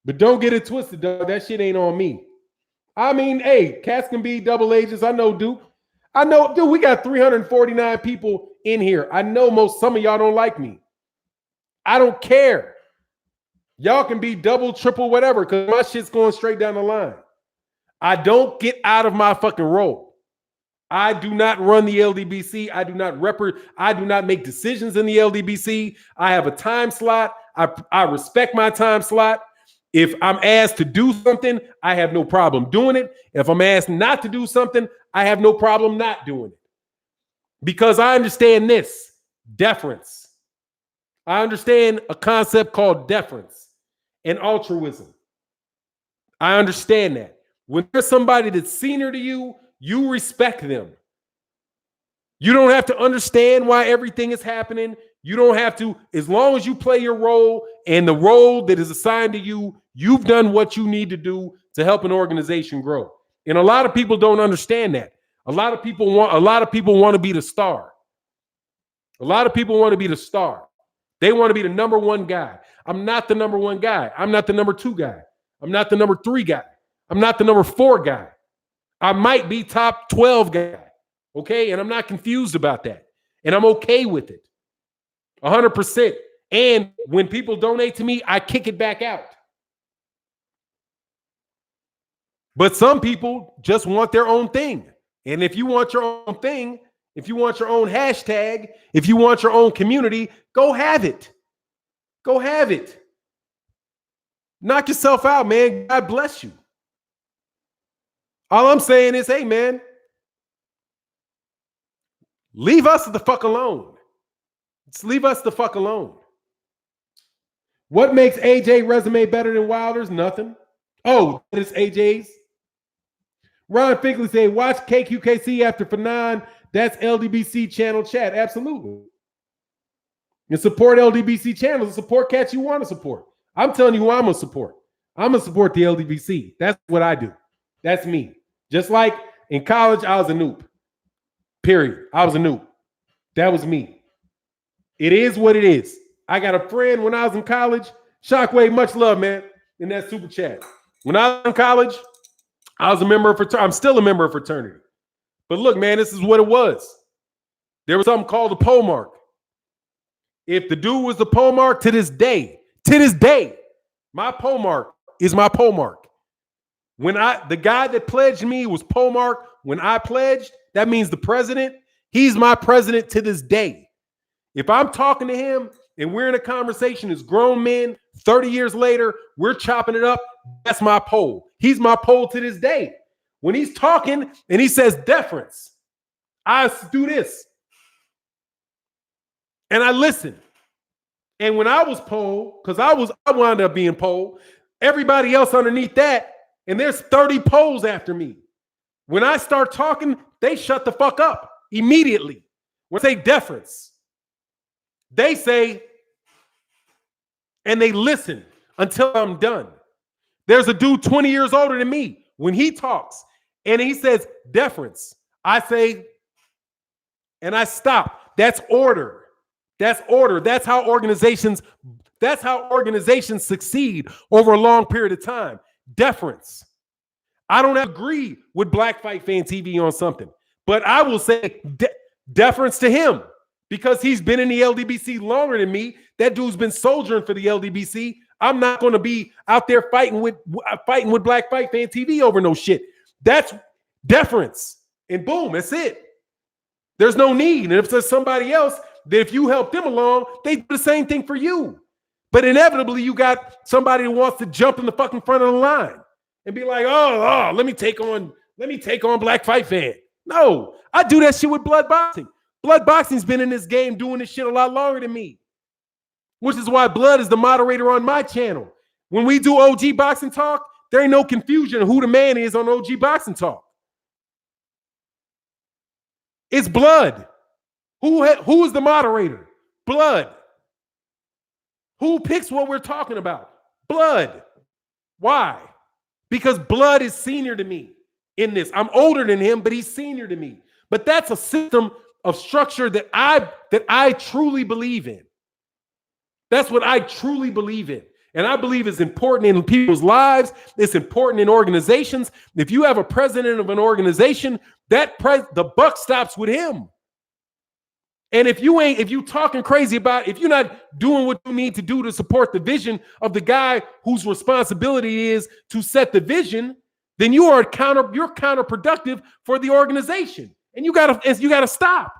But don't get it twisted, dog. That shit ain't on me. I mean, hey, cats can be double agents. I know, Duke. We got 349 people in here. I know some of y'all don't like me. I don't care. Y'all can be double, triple, whatever, because my shit's going straight down the line. I don't get out of my fucking role. I do not run the LDBC. I do not make decisions in the LDBC. I have a time slot. I respect my time slot. If I'm asked to do something, I have no problem doing it. If I'm asked not to do something, I have no problem not doing it. Because I understand this, deference. I understand a concept called deference and altruism. I understand that. When there's somebody that's senior to you, you respect them. You don't have to understand why everything is happening. You don't have to, as long as you play your role and the role that is assigned to you, you've done what you need to do to help an organization grow. And a lot of people don't understand that. A lot of people want to be the star. A lot of people want to be the star. They want to be the number one guy. I'm not the number one guy. I'm not the number two guy. I'm not the number three guy. I'm not the number four guy. I might be top 12 guy. Okay. And I'm not confused about that. And I'm okay with it. 100%. And when people donate to me, I kick it back out. But some people just want their own thing. And if you want your own thing, if you want your own hashtag, if you want your own community, go have it. Go have it. Knock yourself out, man. God bless you. All I'm saying is, hey, man, leave us the fuck alone. Just leave us the fuck alone. What makes AJ resume better than Wilder's? Nothing. Oh, it's AJ's. Ron Finkley said, watch KQKC after Fanon. That's LDBC channel chat. Absolutely. And support LDBC channels and support cats you want to support. I'm telling you who I'm going to support. I'm going to support the LDBC. That's what I do. That's me. Just like in college, I was a noob. Period. I was a noob. That was me. It is what it is. I got a friend when I was in college. Shockwave, much love, man, in that super chat. When I was in college, I was a member of fraternity. I'm still a member of fraternity. But look, man, this is what it was. There was something called the pole mark. If the dude was the pole mark to this day, my pole mark is my pole mark. When the guy that pledged me was pole mark when I pledged, that means the president, he's my president to this day. If I'm talking to him and we're in a conversation as grown men, 30 years later, we're chopping it up, that's my pole. He's my pole to this day. When he's talking and he says deference, I do this. And I listen. And when I was pole, because I wound up being pole, everybody else underneath that, and there's 30 poles after me. When I start talking, they shut the fuck up immediately. When I say deference, they say, and they listen until I'm done. There's a dude 20 years older than me. When he talks and he says deference, I say, and I stop. That's order. That's order. That's how organizations succeed over a long period of time. Deference. I don't agree with Black Fight Fan TV on something, but I will say deference to him because he's been in the LDBC longer than me. That dude's been soldiering for the LDBC. I'm not going to be out there fighting with Black Fight Fan TV over no shit. That's deference. And boom, that's it. There's no need. And if there's somebody else that if you help them along, they do the same thing for you. But inevitably, you got somebody who wants to jump in the fucking front of the line and be like, oh, let me take on Black Fight Fan. No, I do that shit with Blood Boxing. Blood Boxing's been in this game doing this shit a lot longer than me, which is why Blood is the moderator on my channel. When we do OG Boxing Talk, there ain't no confusion of who the man is on OG Boxing Talk. It's Blood. Who is the moderator? Blood. Who picks what we're talking about? Blood. Why? Because Blood is senior to me in this. I'm older than him, but he's senior to me. But that's a system of structure that I truly believe in. That's what I truly believe in. And I believe it's important in people's lives. It's important in organizations. If you have a president of an organization, the buck stops with him. And if you talking crazy about, if you're not doing what you need to do to support the vision of the guy whose responsibility is to set the vision, then you're counterproductive for the organization. And you gotta stop.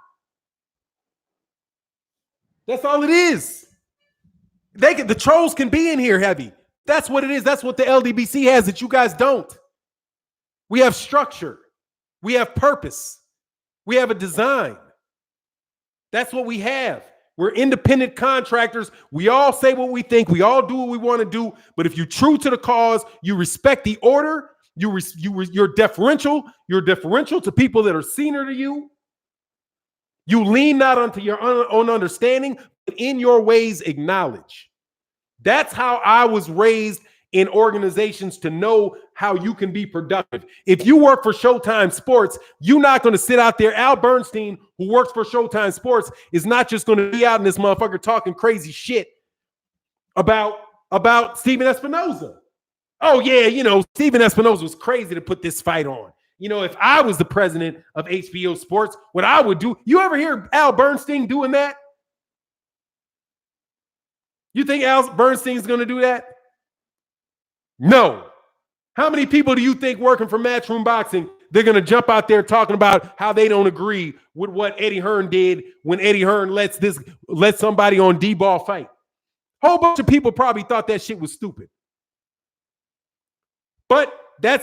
That's all it is. The trolls can be in here heavy. That's what it is. That's what the LDBC has that you guys don't. We have structure. We have purpose. We have a design. That's what we have. We're independent contractors. We all say what we think. We all do what we want to do. But if you're true to the cause, you respect the order. You're deferential. You're deferential to people that are senior to you. You lean not onto your own understanding, but in your ways acknowledge. That's how I was raised in organizations, to know how you can be productive. If you work for Showtime Sports, you're not going to sit out there. Al Bernstein, who works for Showtime Sports, is not just going to be out in this motherfucker talking crazy shit about Steven Espinoza. Oh, yeah, you know, Steven Espinoza was crazy to put this fight on. You know, if I was the president of HBO Sports, what I would do, you ever hear Al Bernstein doing that? You think Al Bernstein's going to do that? No. How many people do you think working for Matchroom Boxing, they're going to jump out there talking about how they don't agree with what Eddie Hearn did when Eddie Hearn let somebody on D-ball fight? A whole bunch of people probably thought that shit was stupid. But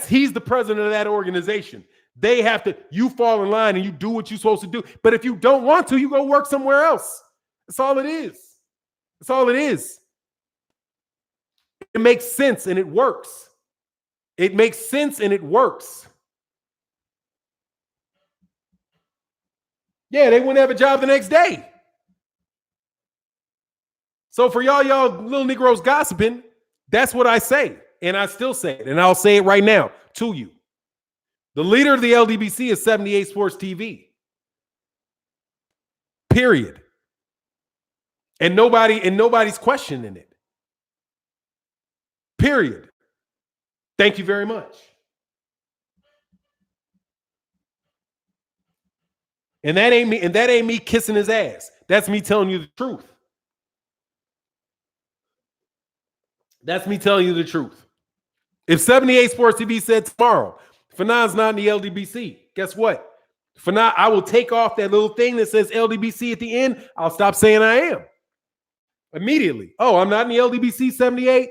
he's the president of that organization. They have to, you fall in line and you do what you're supposed to do. But if you don't want to, you go work somewhere else. That's all it is. That's all it is. It makes sense and it works. It makes sense and it works. Yeah, they wouldn't have a job the next day. So for y'all little Negroes gossiping, that's what I say. And I still say it. And I'll say it right now to you. The leader of the LDBC is 78 Sports TV. Period. And nobody's questioning it. Period. Thank you very much. And that ain't me kissing his ass. That's me telling you the truth. That's me telling you the truth. If 78 Sports TV said tomorrow, Phoney's not in the LDBC, guess what? Phoney, I will take off that little thing that says LDBC at the end. I'll stop saying I am. Immediately. Oh, I'm not in the LDBC 78?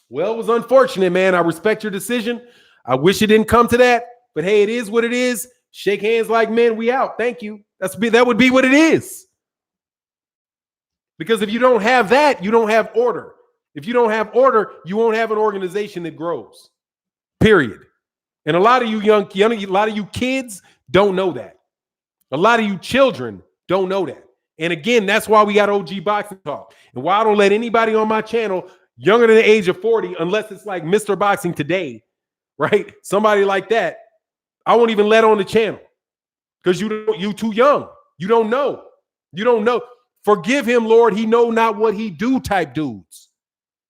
Well, it was unfortunate, man. I respect your decision. I wish it didn't come to that. But hey, it is what it is. Shake hands like men. We out. Thank you. That would be what it is. Because if you don't have that, you don't have order. If you don't have order, you won't have an organization that grows. Period. And a lot of you a lot of you kids don't know that. A lot of you children don't know that. And again, that's why we got OG Boxing Talk. And why I don't let anybody on my channel younger than the age of 40, unless it's like Mr. Boxing Today, right? Somebody like that, I won't even let on the channel because you too young. You don't know. You don't know. Forgive him, Lord. He know not what he do type dudes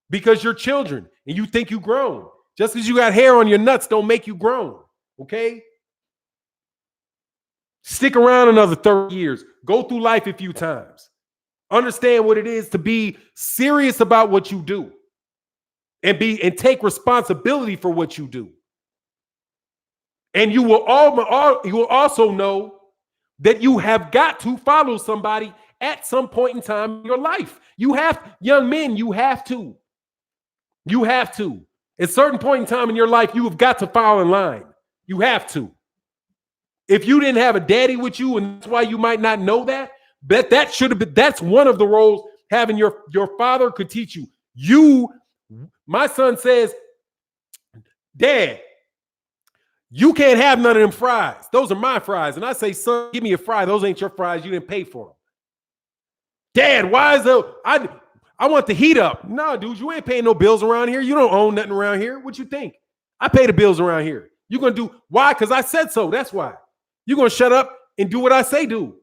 because you're children and you think you grown. Just because you got hair on your nuts don't make you grown, okay? Stick around another 30 years. Go through life a few times. Understand what it is to be serious about what you do and take responsibility for what you do. And you will also know that you have got to follow somebody at some point in time in your life. You have, young men, you have to. You have to. At a certain point in time in your life, you have got to fall in line. You have to. If you didn't have a daddy with you, and that's why you might not know that, but that should have been, that's one of the roles having your father could teach you. My son says, Dad, you can't have none of them fries. Those are my fries. And I say, son, give me a fry. Those ain't your fries. You didn't pay for them. Dad, why is I want the heat up. No, dude, you ain't paying no bills around here. You don't own nothing around here. What you think? I pay the bills around here. You're going to do, why? Because I said so. That's why. You're going to shut up and do what I say do.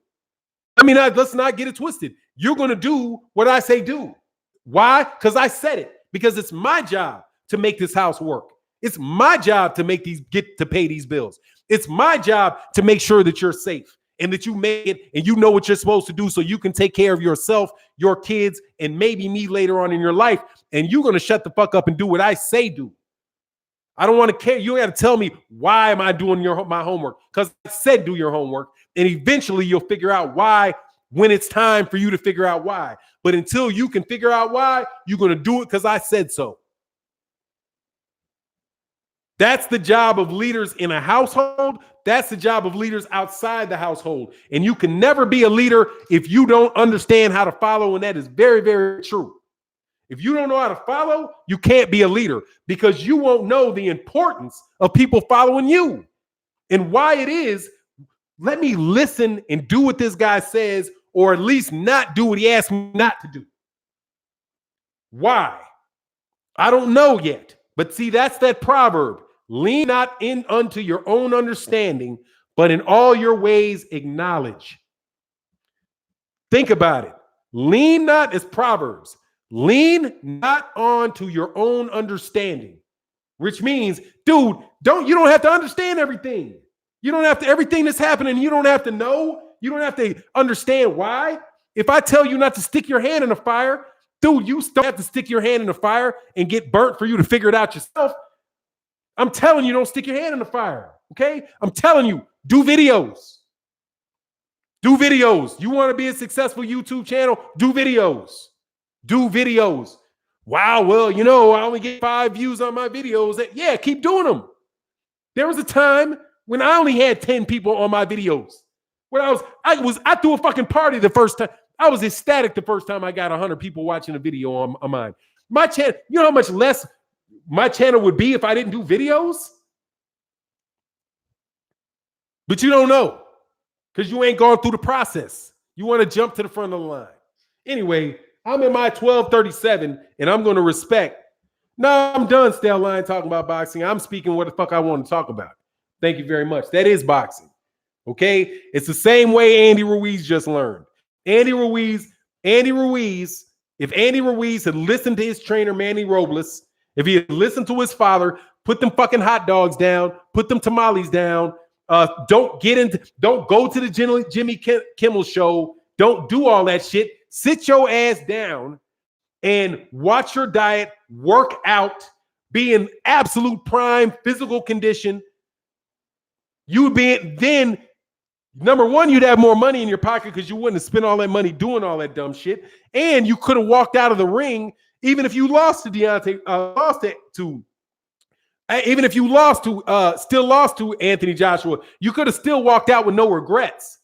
I mean, let's not get it twisted. You're going to do what I say do. Why? Because I said it. Because it's my job to make this house work. It's my job to pay these bills. It's my job to make sure that you're safe and that you make it and you know what you're supposed to do so you can take care of yourself, your kids, and maybe me later on in your life. And you're going to shut the fuck up and do what I say do. I don't want to care. You got to tell me, why am I doing my homework? Because I said do your homework. And eventually you'll figure out why when it's time for you to figure out why. But until you can figure out why, you're going to do it because I said so. That's the job of leaders in a household. That's the job of leaders outside the household. And you can never be a leader if you don't understand how to follow. And that is very, very true. If you don't know how to follow, you can't be a leader because you won't know the importance of people following you and why it is. Let me listen and do what this guy says, or at least not do what he asked me not to do. Why? I don't know yet. But see, that's that proverb. Lean not in unto your own understanding, but in all your ways acknowledge. Think about it. Lean not is Proverbs. Lean not on to your own understanding, which means, dude, you don't have to understand everything. You don't have to, everything that's happening, you don't have to know. You don't have to understand why. If I tell you not to stick your hand in the fire, dude, you still have to stick your hand in the fire and get burnt for you to figure it out yourself. I'm telling you, don't stick your hand in the fire, okay? I'm telling you, do videos. Do videos. You want to be a successful YouTube channel? Do videos. Do videos. Wow, well, you know, I only get 5 views on my videos. Yeah, keep doing them. There was a time when I only had 10 people on my videos. When I threw a fucking party the first time. I was ecstatic the first time I got 100 people watching a video on mine. My channel, you know how much less my channel would be if I didn't do videos? But you don't know because you ain't gone through the process. You want to jump to the front of the line. Anyway, I'm in my 1237 and I'm going to respect. No, I'm done, Stale Line, talking about boxing. I'm speaking what the fuck I want to talk about. Thank you very much. That is boxing. Okay? It's the same way Andy Ruiz just learned. Andy Ruiz, if Andy Ruiz had listened to his trainer, Manny Robles, if he had listened to his father, put them fucking hot dogs down, put them tamales down, don't go to the Jimmy Kimmel show, don't do all that shit. Sit your ass down and watch your diet, work out, be in absolute prime physical condition. You would be then, number one, you'd have more money in your pocket because you wouldn't have spent all that money doing all that dumb shit. And you could have walked out of the ring, even if you lost to Deonttay, even if you still lost to Anthony Joshua, you could have still walked out with no regrets.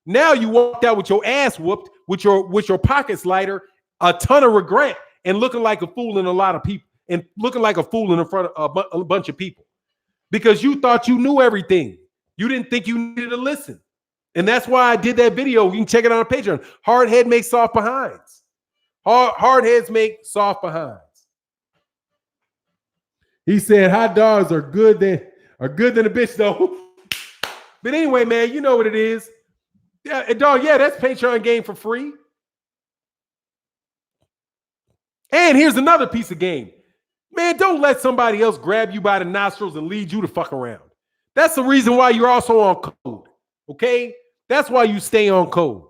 Now you walked out with your ass whooped, with your pockets lighter, a ton of regret, and looking like a fool in a lot of people, and looking like a fool in front of a bunch of people because you thought you knew everything. You didn't think you needed to listen. And that's why I did that video. You can check it out on Patreon. Hard head makes soft behinds. Hard heads make soft behinds. He said hot dogs are good than a bitch though. But anyway, man, you know what it is. Yeah, dog, yeah, that's Patreon game for free. And here's another piece of game. Man, don't let somebody else grab you by the nostrils and lead you to fuck around. That's the reason why you're also on code, okay? That's why you stay on code.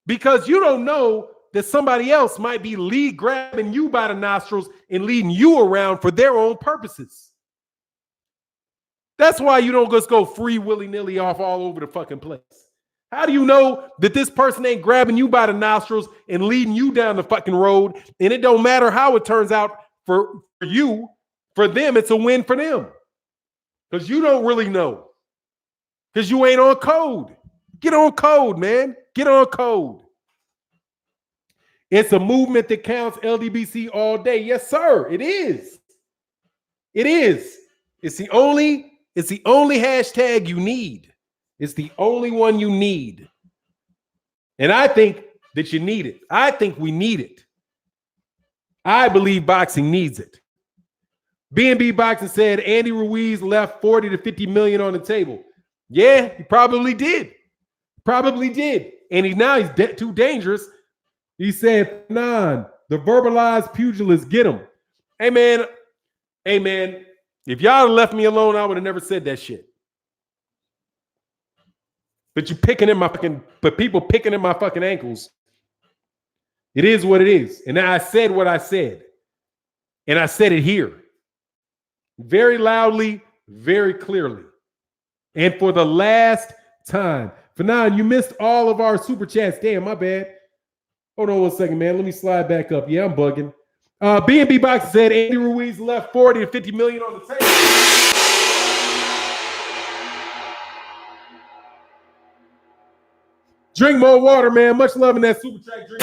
Because you don't know that somebody else might be grabbing you by the nostrils and leading you around for their own purposes. That's why you don't just go free willy-nilly off all over the fucking place. How do you know that this person ain't grabbing you by the nostrils and leading you down the fucking road? And it don't matter how it turns out for you. For them, it's a win for them. Because you don't really know. Because you ain't on code. Get on code, man. Get on code. It's a movement that counts, LDBC all day. Yes, sir. It is. It is. It's the only hashtag you need. It's the only one you need. And I think that you need it. I think we need it. I believe boxing needs it. B&B Boxing said Andy Ruiz left 40 to 50 million on the table. Yeah, he probably did. Probably did. And he's too dangerous. He said, the verbalized pugilists get him. Hey, man, if y'all had left me alone, I would have never said that shit. But people picking at my fucking ankles. It is what it is. And I said what I said. And I said it here. Very loudly, very clearly. And for the last time, Fanon, you missed all of our super chats. Damn, my bad. Hold on 1 second, man. Let me slide back up. Yeah, I'm bugging. B&B Box said Andy Ruiz left 40 to 50 million on the table. Drink more water, man. Much love in that super chat. Drink.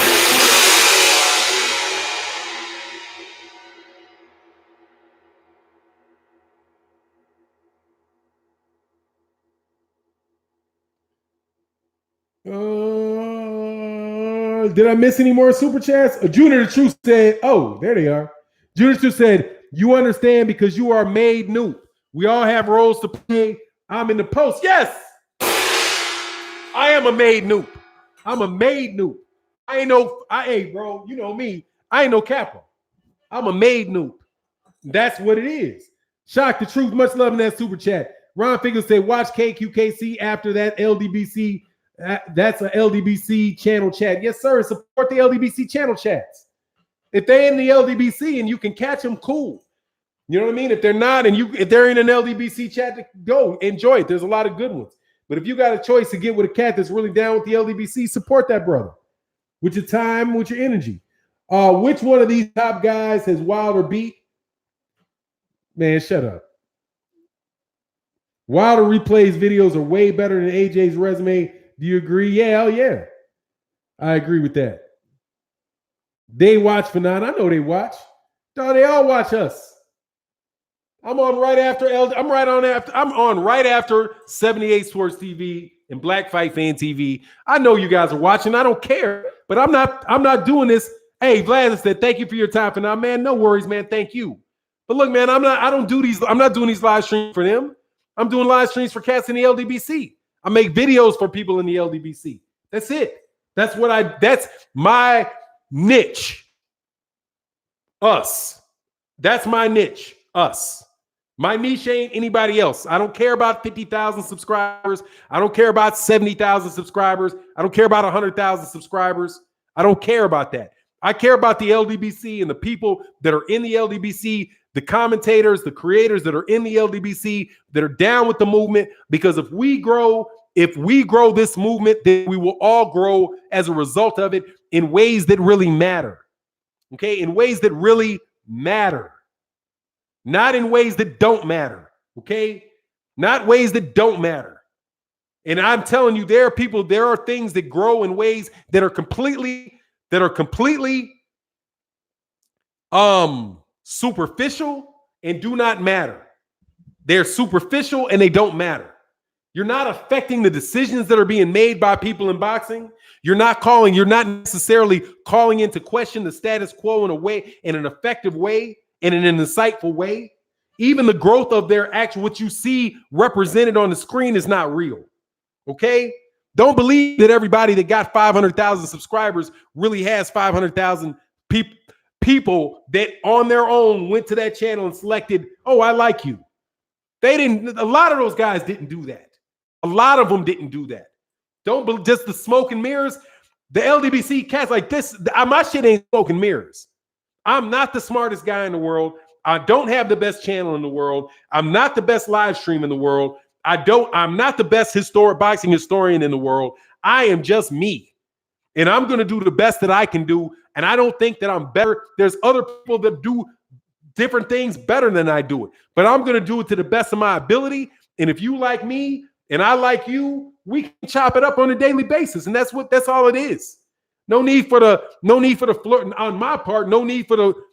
Did I miss any more super chats? Junior the Truth said, oh, there they are. Junior the Truth said, you understand because you are made new. We all have roles to play. I'm in the post. Yes, I am a made noob. I'm a made noob. Hey, bro, you know me. I ain't no capo. I'm a made noob. That's what it is. Shock the Truth. Much love in that super chat. Ron Figures said, watch KQKC after that LDBC. That's a LDBC channel chat. Yes, sir. Support the LDBC channel chats. If they're in the LDBC and you can catch them, cool. You know what I mean? If they're not, and if they're in an LDBC chat, go enjoy it. There's a lot of good ones. But if you got a choice to get with a cat that's really down with the LDBC, support that brother with your time, with your energy. Which one of these top guys has Wilder beat? Man, shut up. Wilder replays videos are way better than AJ's resume. Do you agree? Yeah, hell yeah. I agree with that. They watch Fanon. I know they watch. No, they all watch us. I'm on right after 78 Sports TV and Black Fight Fan TV. I know you guys are watching. I don't care, but I'm not doing this. Hey, Vlad said, thank you for your time, Fanon. Man, no worries, man. Thank you. But look, man, I'm not doing these live streams for them. I'm doing live streams for cats in the LDBC. I make videos for people in the LDBC. That's it. That's my niche. Us. That's my niche. Us. My niche ain't anybody else. I don't care about 50,000 subscribers. I don't care about 70,000 subscribers. I don't care about 100,000 subscribers. I don't care about that. I care about the LDBC and the people that are in the LDBC, the commentators, the creators that are in the LDBC that are down with the movement, because if we grow this movement, then we will all grow as a result of it in ways that really matter. Okay? In ways that really matter. Not in ways that don't matter. Okay? Not ways that don't matter. And I'm telling you, there are things that grow in ways that are completely superficial and do not matter. They're superficial and they don't matter. You're not affecting the decisions that are being made by people in boxing. You're not necessarily calling into question the status quo in an effective way, and in an insightful way. Even the growth of what you see represented on the screen is not real. Okay? Don't believe that everybody that got 500,000 subscribers really has 500,000 people that on their own went to that channel and selected, oh, I like you. They didn't. A lot of those guys didn't do that. A lot of them didn't do that. Don't just the smoke and mirrors. The LDBC cats like this, my shit ain't smoke and mirrors. I'm not the smartest guy in the world. I don't have the best channel in the world. I'm not the best live stream in the world. I'm not the best boxing historian in the world. I am just me. And I'm going to do the best that I can do. And I don't think that I'm better. There's other people that do different things better than I do it. But I'm going to do it to the best of my ability. And if you like me and I like you, we can chop it up on a daily basis. And that's all it is. No need for the flirting on my part. No need to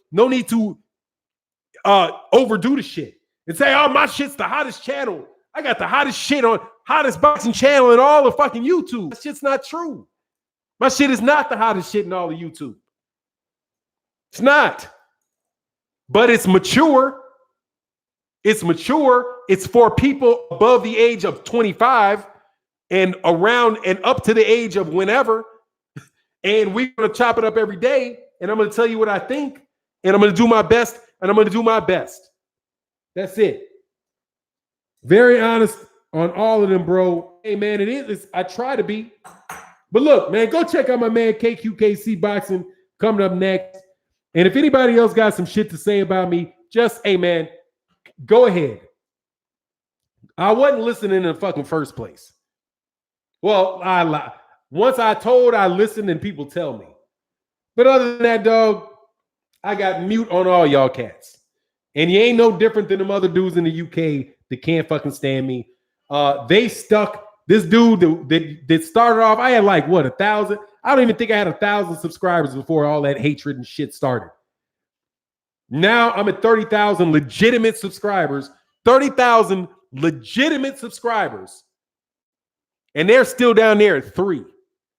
overdo the shit and say, oh, my shit's the hottest channel. I got the hottest boxing channel in all of fucking YouTube. That shit's not true. My shit is not the hottest shit in all of YouTube. It's not. But it's mature. It's mature. It's for people above the age of 25 and around and up to the age of whenever. And we're going to chop it up every day. And I'm going to tell you what I think. And I'm going to do my best. And I'm going to do my best. That's it. Very honest on all of them, bro. Hey, man, it is. I try to be. But look, man, go check out my man KQKC Boxing coming up next. And if anybody else got some shit to say about me, just, hey, man, go ahead. I wasn't listening in the fucking first place. Well, once I told, I listened, and people tell me. But other than that, dog, I got mute on all y'all cats. And you ain't no different than them other dudes in the UK that can't fucking stand me. They stuck. This dude that started off, I had like, what, 1,000? I don't even think I had 1,000 subscribers before all that hatred and shit started. Now I'm at 30,000 legitimate subscribers. 30,000 legitimate subscribers. And they're still down there at 3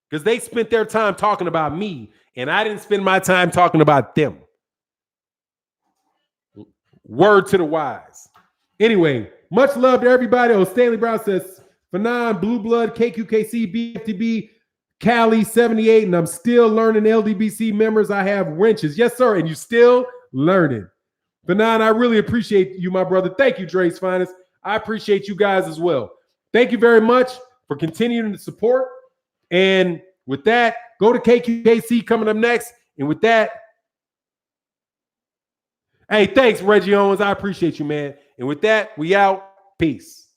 because they spent their time talking about me, and I didn't spend my time talking about them. Word to the wise. Anyway, much love to everybody. Oh, Stanley Brown says, Phenon, Blue Blood, KQKC, BFTB, Cali 78, and I'm still learning LDBC members. I have wrenches. Yes, sir, and you still learning. Phenon, I really appreciate you, my brother. Thank you, Dre's Finest. I appreciate you guys as well. Thank you very much for continuing to support. And with that, go to KQKC coming up next. And with that, hey, thanks, Reggie Owens. I appreciate you, man. And with that, we out. Peace.